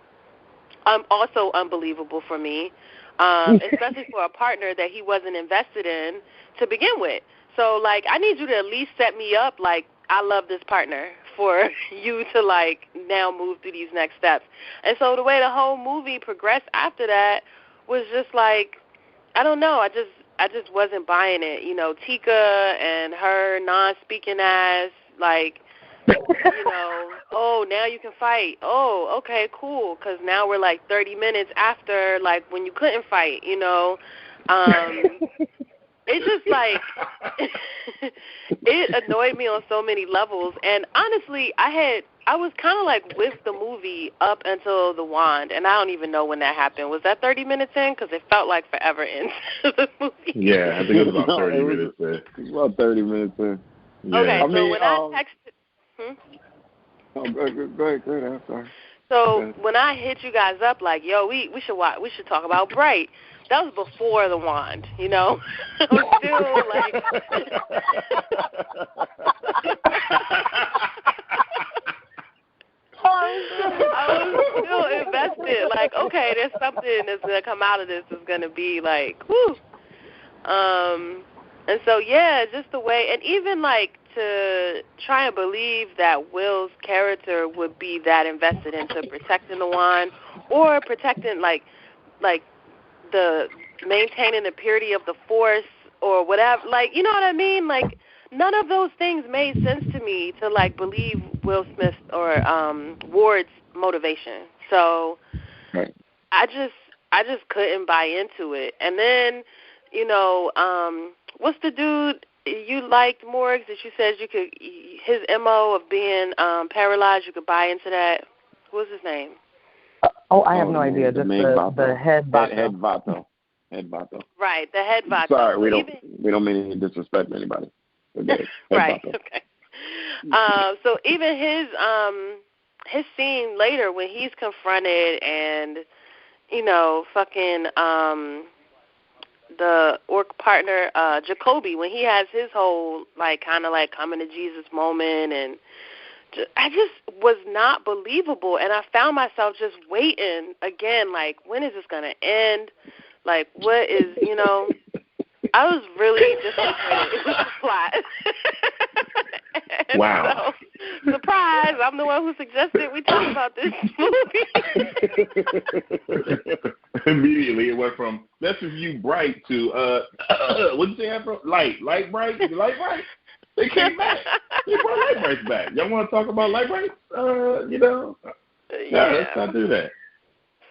[SPEAKER 4] Also unbelievable for me, especially for a partner that he wasn't invested in to begin with. So, like, I need you to at least set me up like, I love this partner for you to, like, now move through these next steps. And so the way the whole movie progressed after that was just like, I don't know, I just wasn't buying it. You know, Tika and her non-speaking ass, like, you know, oh, now you can fight. Oh, okay, cool, because now we're like 30 minutes after, like, when you couldn't fight, you know. It's just like, it annoyed me on so many levels. And honestly, I was kind of like with the movie up until the wand, and I don't even know when that happened. Was that 30 minutes in? Because it felt like forever into the movie.
[SPEAKER 3] Yeah, I think it was about 30 minutes in.
[SPEAKER 1] It was about 30 minutes in.
[SPEAKER 3] Yeah.
[SPEAKER 4] Okay, so when I texted...
[SPEAKER 1] Go ahead, I'm sorry.
[SPEAKER 4] So when I hit you guys up, like, yo, we should talk about Bright. That was before the wand, you know. I was still like, invested. Like, okay, there's something that's gonna come out of this that's gonna be like, whoo. And so just the way, and even like to try and believe that Will's character would be that invested into protecting the wand or protecting like the maintaining the purity of the Force or whatever. Like, you know what I mean? Like, none of those things made sense to me to like believe Will Smith or Ward's motivation. So
[SPEAKER 1] right.
[SPEAKER 4] I just couldn't buy into it. And then, what's the dude you liked, Morgs, that you said you could, his MO of being paralyzed, you could buy into that? What's his name?
[SPEAKER 5] I have no idea. Just the head Vato.
[SPEAKER 1] Head Vato.
[SPEAKER 4] Right, the head Vato.
[SPEAKER 1] Sorry, we don't mean any disrespect to anybody.
[SPEAKER 4] Right. Vato. Okay. So even his scene later when he's confronted and fucking the orc partner Jacoby, when he has his whole like kind of like coming to Jesus moment, and I just was not believable, and I found myself just waiting again, like, when is this gonna end? Like, what is, I was really disappointed with the plot.
[SPEAKER 3] Wow.
[SPEAKER 4] So, surprise, I'm the one who suggested we talk about this movie.
[SPEAKER 3] Immediately it went from, let's review Bright to, what did you say, Afro? Light Bright? Light Bright? They came back. They brought Light Brights back. Y'all want to talk about Light Brights? No, let's not do that.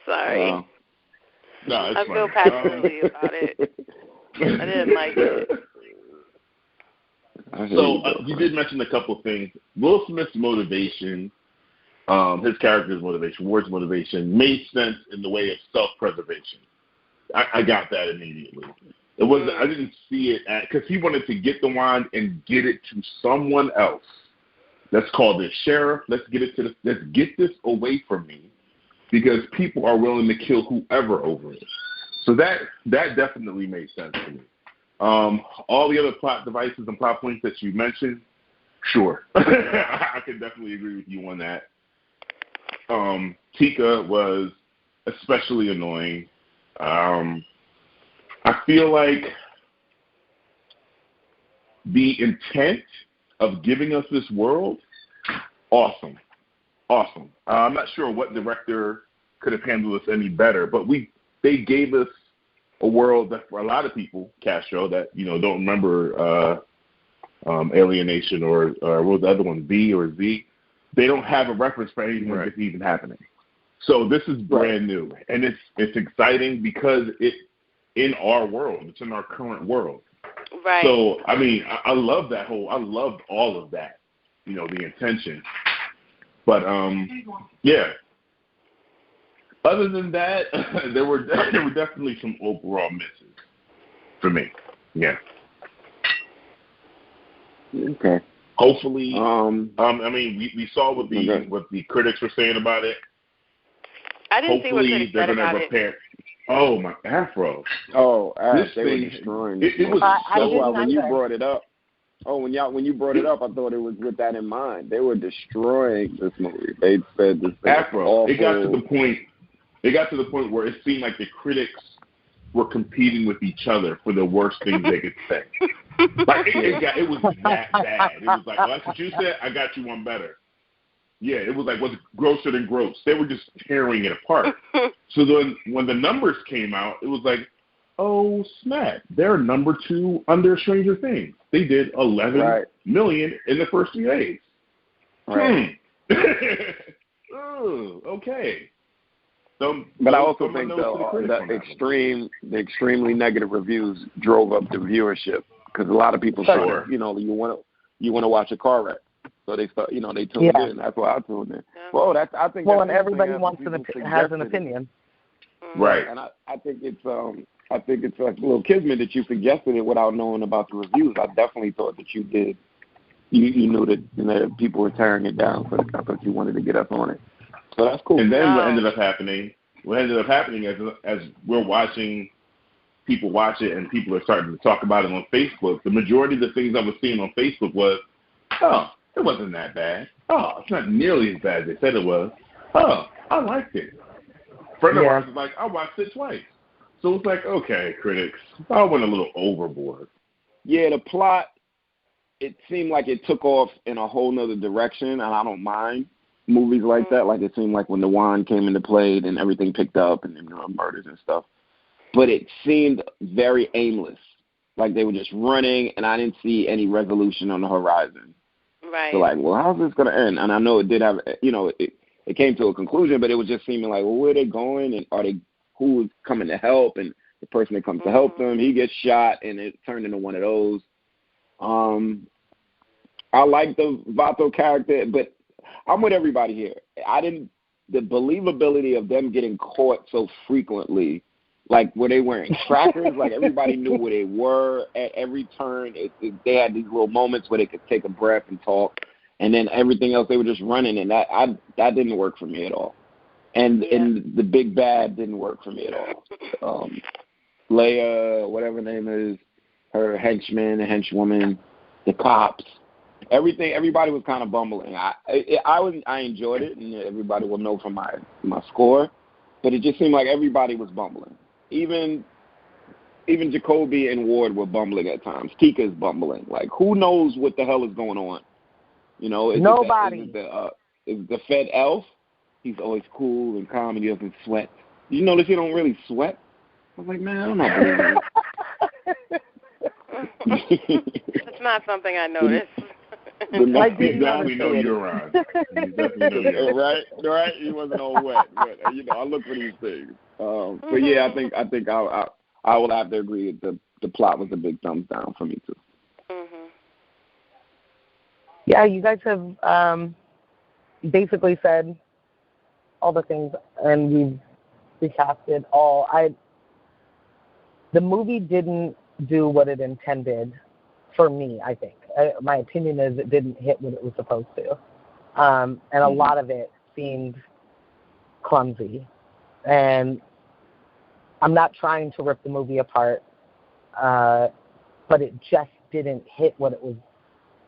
[SPEAKER 4] Sorry.
[SPEAKER 3] No, it's
[SPEAKER 4] I feel passionately about it. I didn't like it.
[SPEAKER 3] So you did mention a couple things. Will Smith's motivation, his character's motivation, Ward's motivation, made sense in the way of self-preservation. I got that immediately. It wasn't. I didn't see it because he wanted to get the wand and get it to someone else. Let's call this sheriff. Let's get this away from me, because people are willing to kill whoever over it. So that definitely made sense to me. All the other plot devices and plot points that you mentioned, sure. I can definitely agree with you on that. Tika was especially annoying. I feel like the intent of giving us this world, awesome. I'm not sure what director could have handled this any better, but they gave us a world that for a lot of people, Castro, that don't remember Alienation or what was the other one, V or Z, they don't have a reference for anything that's even happening. So this is brand new, and it's exciting because it's in our world. It's in our current world.
[SPEAKER 4] Right.
[SPEAKER 3] So I mean, I love that I loved all of that, the intention. But yeah. Other than that, there were definitely some overall misses for me. Yeah.
[SPEAKER 1] Okay.
[SPEAKER 3] Hopefully, I mean, we saw what the critics were saying about it.
[SPEAKER 4] I didn't see what critics said about it.
[SPEAKER 3] Oh, my Afro.
[SPEAKER 1] Oh,
[SPEAKER 3] they
[SPEAKER 1] were destroying
[SPEAKER 3] it. It was
[SPEAKER 1] when you brought it up. Oh, when you brought it up, I thought it was with that in mind. They were destroying this movie. They said this
[SPEAKER 3] Afro. It got to the point. It got to the point where it seemed like the critics were competing with each other for the worst things they could say. Like it was that bad. It was like, well, that's what you said. I got you one better. Yeah, it was like what's grosser than gross. They were just tearing it apart. So then when the numbers came out, it was like, oh snap! They're number 2 under Stranger Things. They did 11 million in the first 3 days.
[SPEAKER 1] Right.
[SPEAKER 3] Oh, okay.
[SPEAKER 1] But I also think the extremely negative reviews drove up the viewership, because a lot of people started, you want to watch a car wreck, so they start, they tuned in. That's why I tuned in. Well,
[SPEAKER 5] and everybody has an opinion,
[SPEAKER 3] right?
[SPEAKER 1] And I think it's a little kismet that you suggested it without knowing about the reviews. I definitely thought that you did. You knew that people were tearing it down, so I thought you wanted to get up on it. So that's cool.
[SPEAKER 3] And then what ended up happening as we're watching people watch it and people are starting to talk about it on Facebook, the majority of the things I was seeing on Facebook was, oh, it wasn't that bad. Oh, it's not nearly as bad as they said it was. Oh, I liked it. friend of ours was like, I watched it twice. So it's like, okay, critics, I went a little overboard.
[SPEAKER 1] Yeah, the plot, it seemed like it took off in a whole nother direction, and I don't mind movies like that. Like, it seemed like when the wand came into play and everything picked up and there were murders and stuff. But it seemed very aimless. Like they were just running, and I didn't see any resolution on the horizon.
[SPEAKER 4] Right.
[SPEAKER 1] So, like, well, how's this going to end? And I know it did have, it came to a conclusion, but it was just seeming like, well, where are they going? And who is coming to help? And the person that comes to help them, he gets shot, and it turned into one of those. I like the Vato character, but I'm with everybody here. The believability of them getting caught so frequently, like were they wearing crackers, like everybody knew where they were at every turn. They had these little moments where they could take a breath and talk, and then everything else they were just running, and that didn't work for me at all. And the big bad didn't work for me at all. Leia, whatever her name is, her henchwoman, the cops. Everybody was kind of bumbling. I enjoyed it, and everybody will know from my score, but it just seemed like everybody was bumbling. Even Jacoby and Ward were bumbling at times. Tika's bumbling. Like, who knows what the hell is going on? You know,
[SPEAKER 5] nobody.
[SPEAKER 1] Is the Fed elf? He's always cool and calm, and he doesn't sweat. Did you notice he don't really sweat? I was like, man, I'm not believing it.
[SPEAKER 4] It's not something I noticed.
[SPEAKER 3] You definitely know you're on.
[SPEAKER 1] Right. He wasn't all wet, but I look for these things. But yeah, I think I will have to agree that the plot was a big thumbs down for me too.
[SPEAKER 4] Mm-hmm.
[SPEAKER 5] Yeah, you guys have basically said all the things, and we've recasted all. The movie didn't do what it intended for me, I think. My opinion is it didn't hit what it was supposed to. And a lot of it seemed clumsy. And I'm not trying to rip the movie apart, but it just didn't hit what it was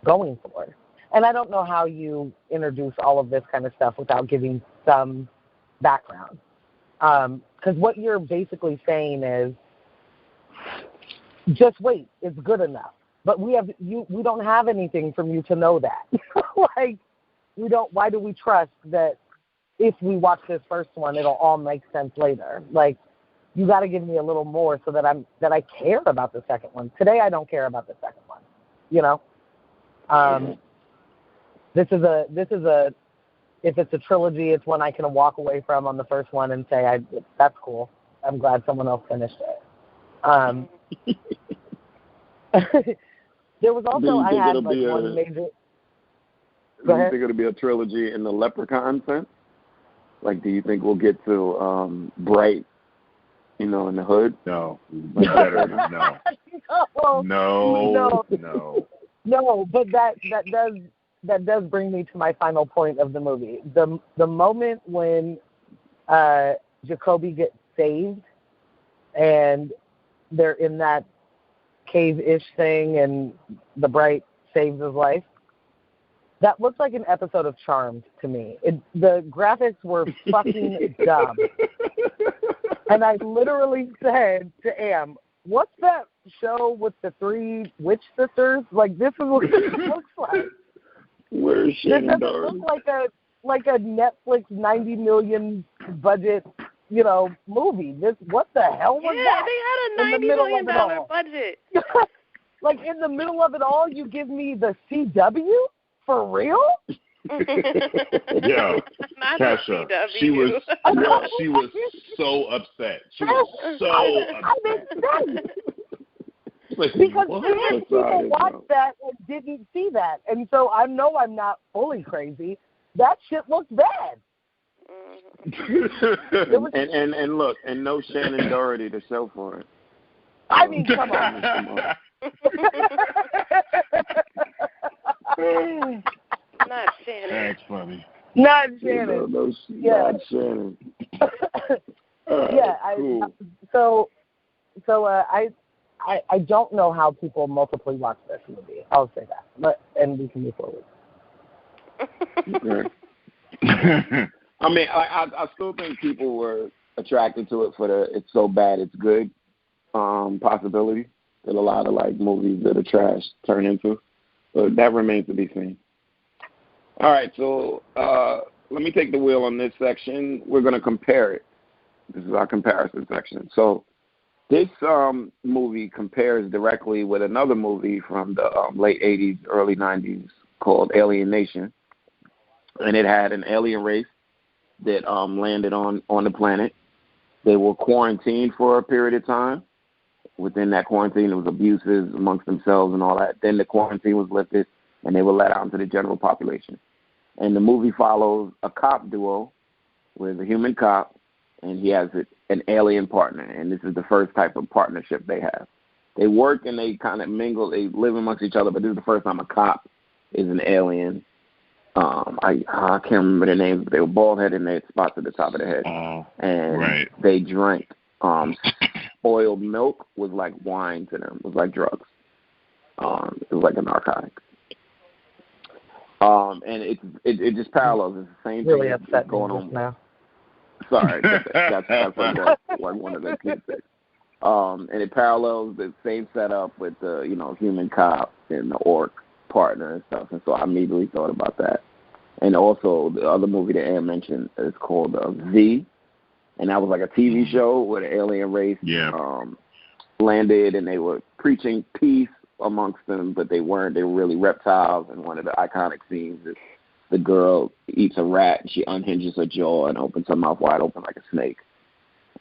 [SPEAKER 5] going for. And I don't know how you introduce all of this kind of stuff without giving some background. Because what you're basically saying is, just wait, it's good enough. But we don't have anything from you to know that. Like, why do we trust that if we watch this first one, it'll all make sense later? Like, you got to give me a little more so that I care about the second one. Today, I don't care about the second one. You know, this is a if it's a trilogy, it's one I can walk away from on the first one and say, that's cool. I'm glad someone else finished it. There was also, I had like one major...
[SPEAKER 1] Do you think it'll be a trilogy in the Leprechaun sense? Like, do you think we'll get to Bright, in the hood?
[SPEAKER 3] No. No.
[SPEAKER 5] No, but that does bring me to my final point of the movie. The moment when Jacoby gets saved and they're in that cave-ish thing and the Bright saves his life, that looks like an episode of Charmed to me. The graphics were fucking dumb. And I literally said to Am, what's that show with the 3 witch sisters? Like, this is what it looks like.
[SPEAKER 1] Where's Shannon?
[SPEAKER 5] It doesn't look like a Netflix 90 million budget, movie. What the hell was that?
[SPEAKER 4] Yeah, they had a $90 million budget.
[SPEAKER 5] Like, in the middle of it all, you give me the CW? For real?
[SPEAKER 3] Yeah, Tasha, she was so upset. She was so upset.
[SPEAKER 5] Because people watched that and didn't see that. And so I know I'm not fully crazy. That shit looks bad.
[SPEAKER 1] and look, and no Shannon Doherty to show for it.
[SPEAKER 5] I mean, come on.
[SPEAKER 4] Not Shannon.
[SPEAKER 3] That's funny.
[SPEAKER 5] Not Shannon.
[SPEAKER 1] Not Shannon.
[SPEAKER 5] Cool. I don't know how people multiply watch this movie. I'll say that, and we can move forward.
[SPEAKER 1] I mean, I still think people were attracted to it for the it's so bad it's good possibility that a lot of like movies that are trash turn into. So that remains to be seen. All right, so let me take the wheel on this section. We're going to compare it. This is our comparison section. So this movie compares directly with another movie from the late 80s, early 90s called APHNN. And it had an alien race that landed on the planet. They were quarantined for a period of time. Within that quarantine, there was abuses amongst themselves and all that. Then the quarantine was lifted, and they were let out into the general population. And the movie follows a cop duo with a human cop, and he has an alien partner. And this is the first type of partnership they have. They work and they kind of mingle. They live amongst each other, but this is the first time a cop is an alien. I can't remember their names, but they were bald-headed and they had spots at the top of their head. And they drank spoiled milk was like wine to them. It was like drugs. It was like a narcotic. And it just parallels. It's the same
[SPEAKER 5] really
[SPEAKER 1] thing
[SPEAKER 5] upset
[SPEAKER 1] going on
[SPEAKER 5] now.
[SPEAKER 1] Sorry, that's like one of the kids things. And it parallels the same setup with the human cop and the orc partner and stuff. And so I immediately thought about that. And also the other movie that Ann mentioned is called V, and that was like a TV show where the alien race landed, and they were preaching peace amongst them, but they weren't. They were really reptiles. And one of the iconic scenes is the girl eats a rat, and she unhinges her jaw and opens her mouth wide open like a snake.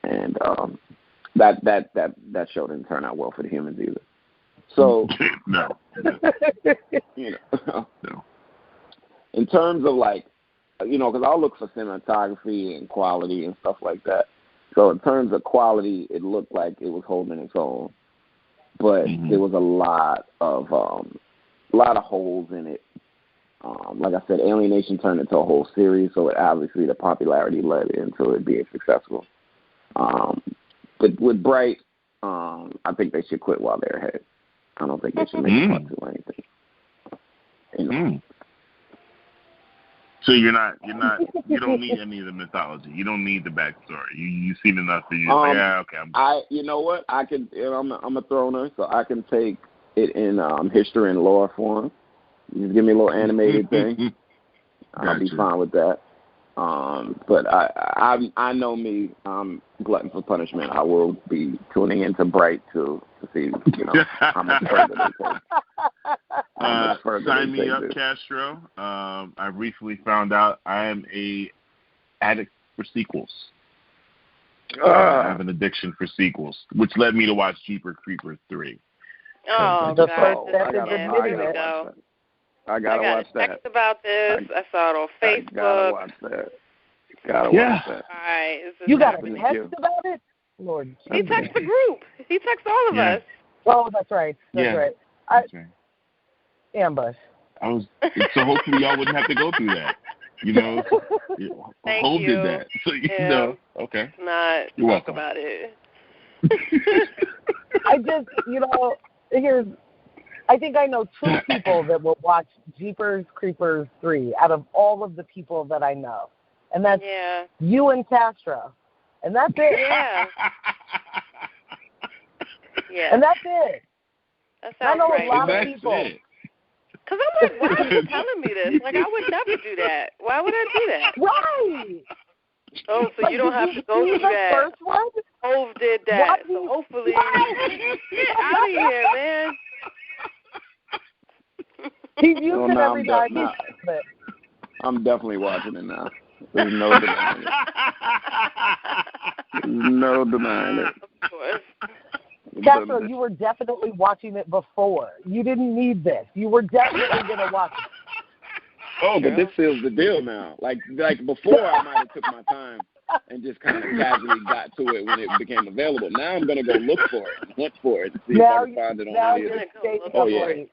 [SPEAKER 1] And that show didn't turn out well for the humans either. So
[SPEAKER 3] no.
[SPEAKER 1] No. In terms of like, because I'll look for cinematography and quality and stuff like that. So in terms of quality, it looked like it was holding its own, but there was a lot of holes in it. Like I said, Alienation turned into a whole series, so obviously the popularity led into it being successful. But with Bright, I think they should quit while they're ahead. I don't think they should make a part two or anything.
[SPEAKER 3] So you don't need any of the mythology. You don't need the backstory. You've seen enough that you're like, yeah, okay.
[SPEAKER 1] You know what? I can. I'm a throner, so I can take it in history and lore form. You just give me a little animated thing. I'll be fine with that. But I know me. I'm glutton for punishment. I will be tuning into Bright to see how much further they take.
[SPEAKER 3] Sign me up, Castro. I recently found out I am a addict for sequels. I have an addiction for sequels, which led me to watch Jeepers Creepers 3.
[SPEAKER 4] Oh,
[SPEAKER 5] the
[SPEAKER 4] God.
[SPEAKER 5] first step is admitting it.
[SPEAKER 1] I gotta watch that.
[SPEAKER 4] Text about this. I saw it on Facebook.
[SPEAKER 1] Gotta watch that. Watch that.
[SPEAKER 4] All right.
[SPEAKER 5] You got a text about it? Lord.
[SPEAKER 4] He texts the group. He texts all of us.
[SPEAKER 5] Oh, that's right. That's right.
[SPEAKER 3] That's right.
[SPEAKER 5] Ambush.
[SPEAKER 3] So hopefully y'all wouldn't have to go through that.
[SPEAKER 4] Thank
[SPEAKER 3] Hope
[SPEAKER 4] you.
[SPEAKER 3] did that. So okay.
[SPEAKER 4] Not
[SPEAKER 3] You're
[SPEAKER 4] talk
[SPEAKER 3] welcome.
[SPEAKER 4] about it.
[SPEAKER 5] I just, I think I know two people that will watch Jeepers Creepers 3 out of all of the people that I know. And that's you and Castro. And that's it.
[SPEAKER 4] Yeah. Yeah.
[SPEAKER 5] And that's it.
[SPEAKER 4] That sounds
[SPEAKER 5] I know
[SPEAKER 4] right.
[SPEAKER 5] a lot of people.
[SPEAKER 4] Because I'm like, why are you telling me this? Like, I would never do that. Why would I do that?
[SPEAKER 5] Right.
[SPEAKER 4] Oh, so you don't have to go through that.
[SPEAKER 5] First one?
[SPEAKER 4] Hove did that. So hopefully, get out of here, man.
[SPEAKER 5] He's used it every time.
[SPEAKER 1] I'm definitely watching it now. There's no denying it. No denying it.
[SPEAKER 4] Of course.
[SPEAKER 5] Castro, you were definitely watching it before. You didn't need this. You were definitely going to watch it.
[SPEAKER 1] Oh, but this seals the deal now. Like before, I might have took my time and just kind of casually got to it when it became available. Now I'm going to go look for it, hunt for it, to see if I can find it on video.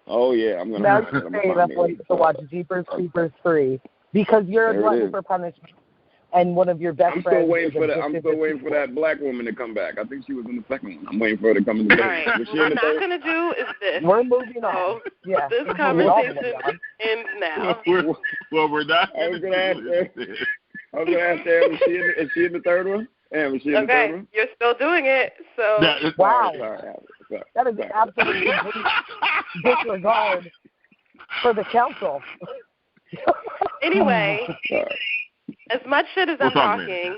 [SPEAKER 1] Oh yeah, I'm going to.
[SPEAKER 5] Now you're staying up late to watch Jeepers Creepers 3 because you're a glutton for punishment. And one of your best
[SPEAKER 1] I'm
[SPEAKER 5] friends.
[SPEAKER 1] Still waiting for that black woman to come back. I think she was in the second one. I'm waiting for her to come in the third.
[SPEAKER 4] Right. What I'm not going to do is this.
[SPEAKER 5] We're moving on. Yeah.
[SPEAKER 4] This conversation ends now.
[SPEAKER 3] Well, we're not.
[SPEAKER 1] I was going to ask her. I was going to ask Sam, is she in the third one? Am, is she in the third one?
[SPEAKER 4] You're still doing it, so.
[SPEAKER 5] Wow.
[SPEAKER 1] Sorry.
[SPEAKER 5] That is absolutely disregard for the council.
[SPEAKER 4] Anyway, as much shit as I'm talking,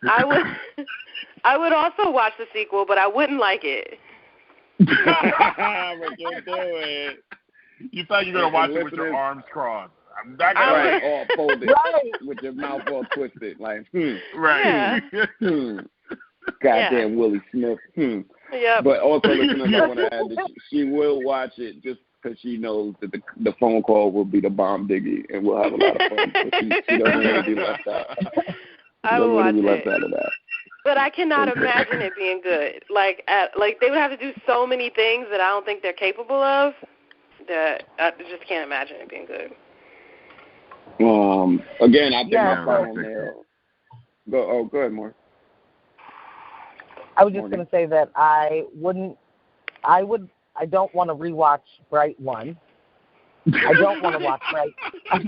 [SPEAKER 4] I would also watch the sequel, but I wouldn't like it.
[SPEAKER 3] But you do it. You thought you were going to watch it with your arms crossed. I'm not going
[SPEAKER 1] right, all folded, with your mouth all twisted, like,
[SPEAKER 3] Right.
[SPEAKER 1] Yeah. Goddamn Willie Smith.
[SPEAKER 4] Yep.
[SPEAKER 1] But also, listeners, I want to add that she will watch it just because she knows that the phone call will be the bomb diggy, and we'll have a lot of fun. So she doesn't want to be left out.
[SPEAKER 4] I will watch it.
[SPEAKER 1] Left out of that.
[SPEAKER 4] But I cannot imagine it being good. Like they would have to do so many things that I don't think they're capable of. That I just can't imagine it being good.
[SPEAKER 1] Again, I think my final nail. Go ahead, Mark.
[SPEAKER 5] I was just going to say that I don't want to rewatch Bright 1. I don't want to watch Bright. I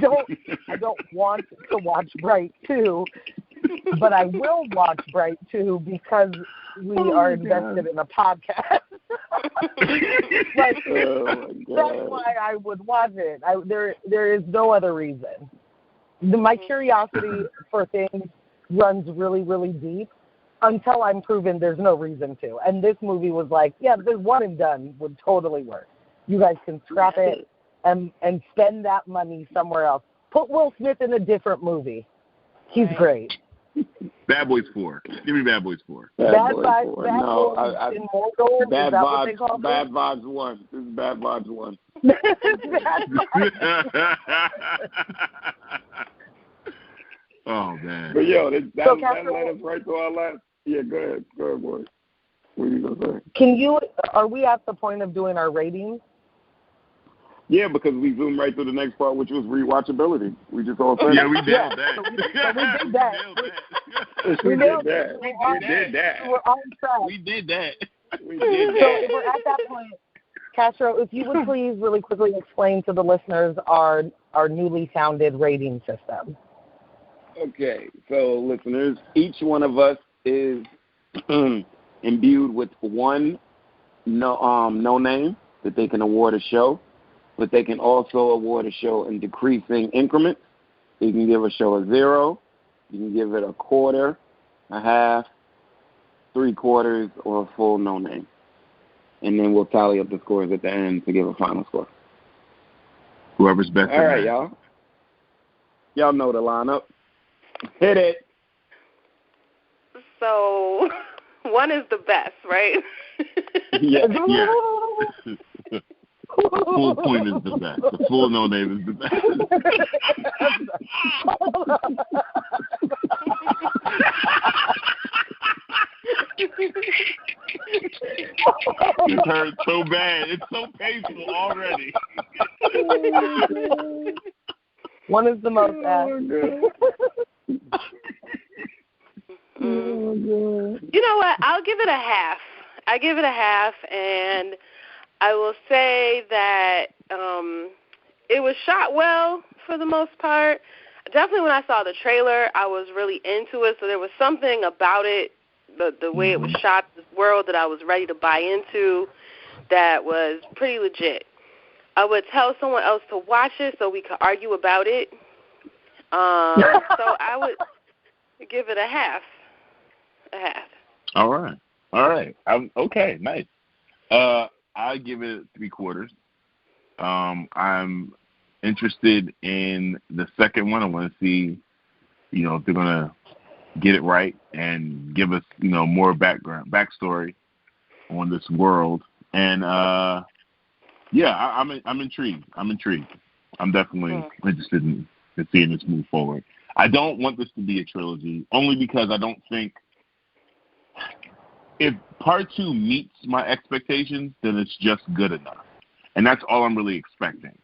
[SPEAKER 5] don't want to watch Bright 2, but I will watch Bright 2 because we are invested in a podcast. Like, that's why I would watch it. There is no other reason. My curiosity for things runs really, really deep until I'm proven there's no reason to. And this movie was like, the one and done would totally work. You guys can scrap it and spend that money somewhere else. Put Will Smith in a different movie. He's great.
[SPEAKER 3] Bad Boys 4. Give me Bad Boys 4.
[SPEAKER 1] Bad Boys 4.
[SPEAKER 5] Bad
[SPEAKER 1] Vibes 1. This is Bad Vibes 1.
[SPEAKER 3] Oh, man.
[SPEAKER 1] But, that led us right to our last. Yeah, go ahead, boy. What are you going to say?
[SPEAKER 5] Are we at the point of doing our ratings?
[SPEAKER 1] Yeah, because we zoomed right to the next part, which was rewatchability. We just all said
[SPEAKER 3] we did that.
[SPEAKER 1] We did that.
[SPEAKER 5] We're on track.
[SPEAKER 3] We did that.
[SPEAKER 5] So if we're at that point, Castro, if you would please really quickly explain to the listeners our newly founded rating system.
[SPEAKER 1] Okay, so listeners, each one of us is imbued with one no name that they can award a show, but they can also award a show in decreasing increments. You can give a show a 0, you can give it a quarter, a half, 3/4, or a full no name. And then we'll tally up the scores at the end to give a final score.
[SPEAKER 3] Whoever's best.
[SPEAKER 1] All right, y'all. Y'all know the lineup. Hit it.
[SPEAKER 4] So, 1 is the best, right?
[SPEAKER 3] Yeah. Full point is the best. The full no name is the best. It hurts so bad. It's so painful already.
[SPEAKER 5] 1 is the most asked.
[SPEAKER 4] You know what? I'll give it a half. I give it a half, and I will say that it was shot well for the most part. Definitely when I saw the trailer, I was really into it, so there was something about it, the way it was shot, this world that I was ready to buy into that was pretty legit. I would tell someone else to watch it so we could argue about it. So I would give it a half. A half.
[SPEAKER 3] All right. Okay, nice. I give it 3/4. I'm interested in the second one. I want to see, if they're gonna get it right and give us, more backstory on this world. And I'm intrigued. I'm definitely interested in seeing this move forward. I don't want this to be a trilogy, only because I don't think if part 2 meets my expectations, then it's just good enough. And that's all I'm really expecting.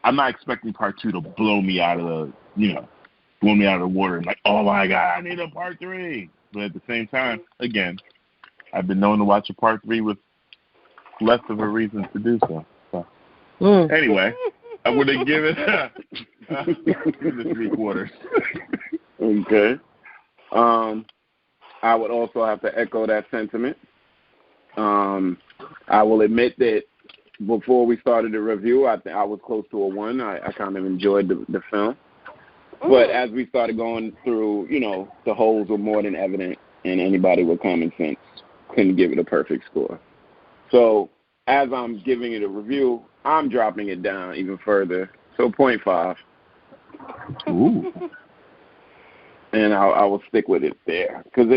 [SPEAKER 3] I'm not expecting part 2 to blow me out of the water and like, oh my God, I need a part 3. But at the same time, again, I've been known to watch a part 3 with less of a reason to do so. Anyway, I would have given it 3/4.
[SPEAKER 1] Okay. I would also have to echo that sentiment. I will admit that before we started the review, I was close to a 1. I kind of enjoyed the film. But as we started going through, the holes were more than evident, and anybody with common sense couldn't give it a perfect score. So as I'm giving it a review, I'm dropping it down even further. So 0.5.
[SPEAKER 3] Ooh.
[SPEAKER 1] And I will stick with it there. Because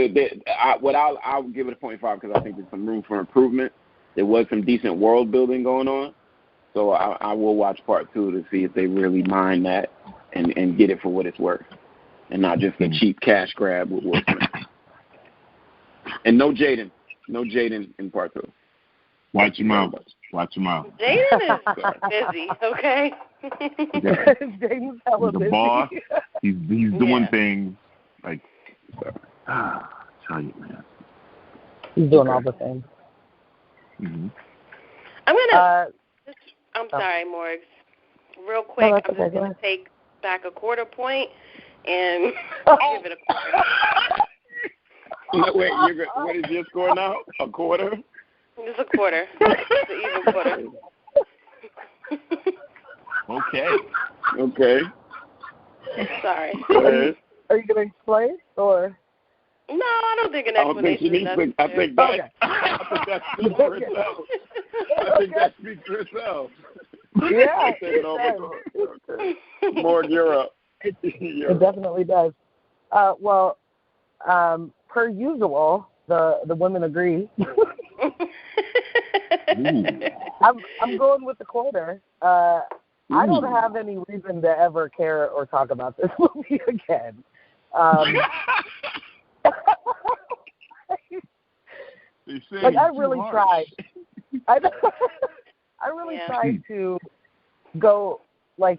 [SPEAKER 1] I'll give it a 0.5 because I think there's some room for improvement. There was some decent world building going on. So I will watch part 2 to see if they really mind that and get it for what it's worth. And not just a cheap cash grab with Will Smith. And no Jaden. No Jaden in part 2.
[SPEAKER 3] Watch your mouth. Watch your mouth.
[SPEAKER 4] Jaden is busy, okay?
[SPEAKER 5] Jaden's hella busy.
[SPEAKER 3] The boss, he's doing things like, tell you, man.
[SPEAKER 5] He's doing all the things.
[SPEAKER 3] Mm-hmm.
[SPEAKER 4] I'm gonna. I'm sorry, Morgs. Real quick,
[SPEAKER 5] No,
[SPEAKER 4] I'm just gonna take back a quarter point and give it a quarter.
[SPEAKER 1] Wait, what is your score now? A quarter?
[SPEAKER 4] It's a quarter. It's an even quarter.
[SPEAKER 3] Okay.
[SPEAKER 4] Sorry.
[SPEAKER 5] Are you gonna explain or?
[SPEAKER 4] No, I don't think an explanation is necessary.
[SPEAKER 1] I think that speaks for itself. I think that speaks for itself.
[SPEAKER 5] Yeah.
[SPEAKER 1] Okay. More Europe.
[SPEAKER 5] It definitely does. Well, per usual, the women agree. I'm going with the quarter. I don't have any reason to ever care or talk about this movie again. I really tried. I really tried to go, I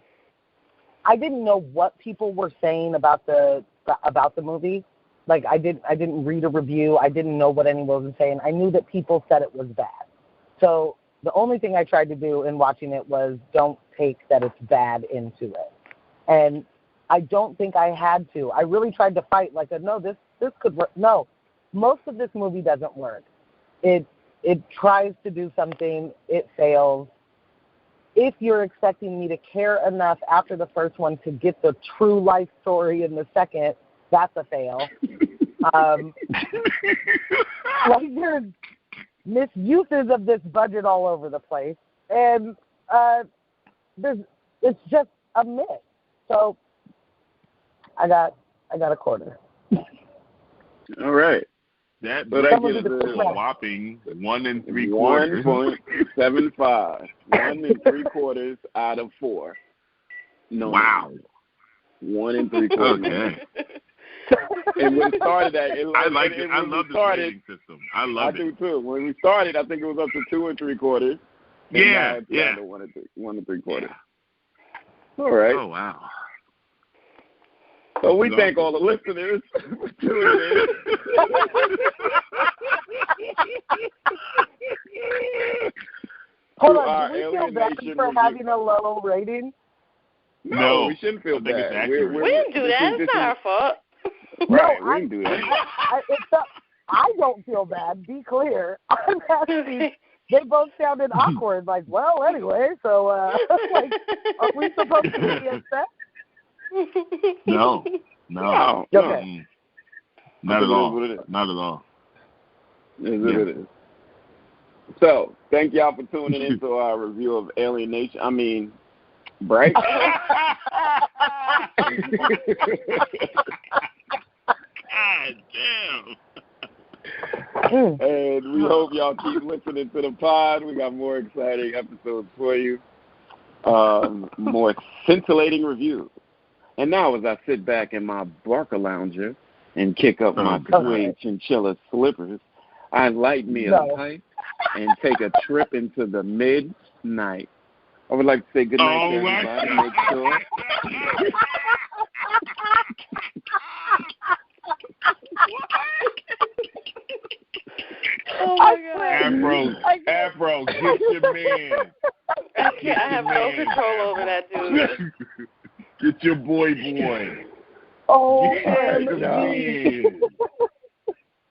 [SPEAKER 5] didn't know what people were saying about the movie. I didn't read a review. I didn't know what anyone was saying. I knew that people said it was bad. So the only thing I tried to do in watching it was don't take that it's bad into it. And I don't think I had to. I really tried to fight no, this could work. No, most of this movie doesn't work. It tries to do something. It fails. If you're expecting me to care enough after the first one to get the true life story in the second, that's a fail. There's misuses of this budget all over the place, and it's just a miss. So I got a quarter.
[SPEAKER 1] All right.
[SPEAKER 3] That is a whopping 1 3/4.
[SPEAKER 1] 1.75. 1 3/4 out of 4. No.
[SPEAKER 3] Wow.
[SPEAKER 1] 1 3/4.
[SPEAKER 3] Okay.
[SPEAKER 1] And when we started that,
[SPEAKER 3] I like it. I love this rating system. I love it.
[SPEAKER 1] I do too. When we started, I think it was up to 2 3/4.
[SPEAKER 3] Yeah.
[SPEAKER 1] Down to 1 3/4. All right.
[SPEAKER 3] Oh wow.
[SPEAKER 1] So we thank all the listeners for tuning in.
[SPEAKER 5] Hold on, do we feel bad for having a low rating?
[SPEAKER 1] No, we shouldn't feel bad.
[SPEAKER 4] We didn't do that. It's not our fault.
[SPEAKER 1] Right, we didn't do that.
[SPEAKER 5] I don't feel bad. Be clear. I'm asking. They both sounded awkward. Well, anyway. So, are we supposed to be upset?
[SPEAKER 3] No.
[SPEAKER 5] Okay.
[SPEAKER 3] Not at all. Not at all.
[SPEAKER 1] It is. So, thank y'all for tuning into our review of Alienation. Bright.
[SPEAKER 3] God damn.
[SPEAKER 1] And we hope y'all keep listening to the pod. We got more exciting episodes for you. More scintillating reviews. And now as I sit back in my Barker lounger and kick up my suede chinchilla slippers, I light me a pipe and take a trip into the midnight. I would like to say good night to everybody. Make sure.
[SPEAKER 4] Oh my God.
[SPEAKER 3] Afro, get your man.
[SPEAKER 4] I have no control over that dude.
[SPEAKER 3] Get your boy.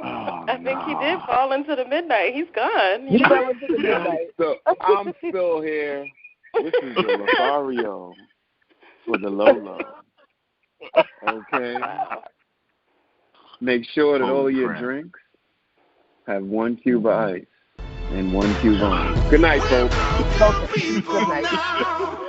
[SPEAKER 4] I think he did fall into the midnight. He's gone.
[SPEAKER 5] He fell into the midnight.
[SPEAKER 1] So I'm still here. This is the Lothario for the Lolo. Okay.
[SPEAKER 4] Wow.
[SPEAKER 1] Make sure that all your drinks have 1 cube of ice and 1 cube of ice. Good night, folks.
[SPEAKER 5] Good night.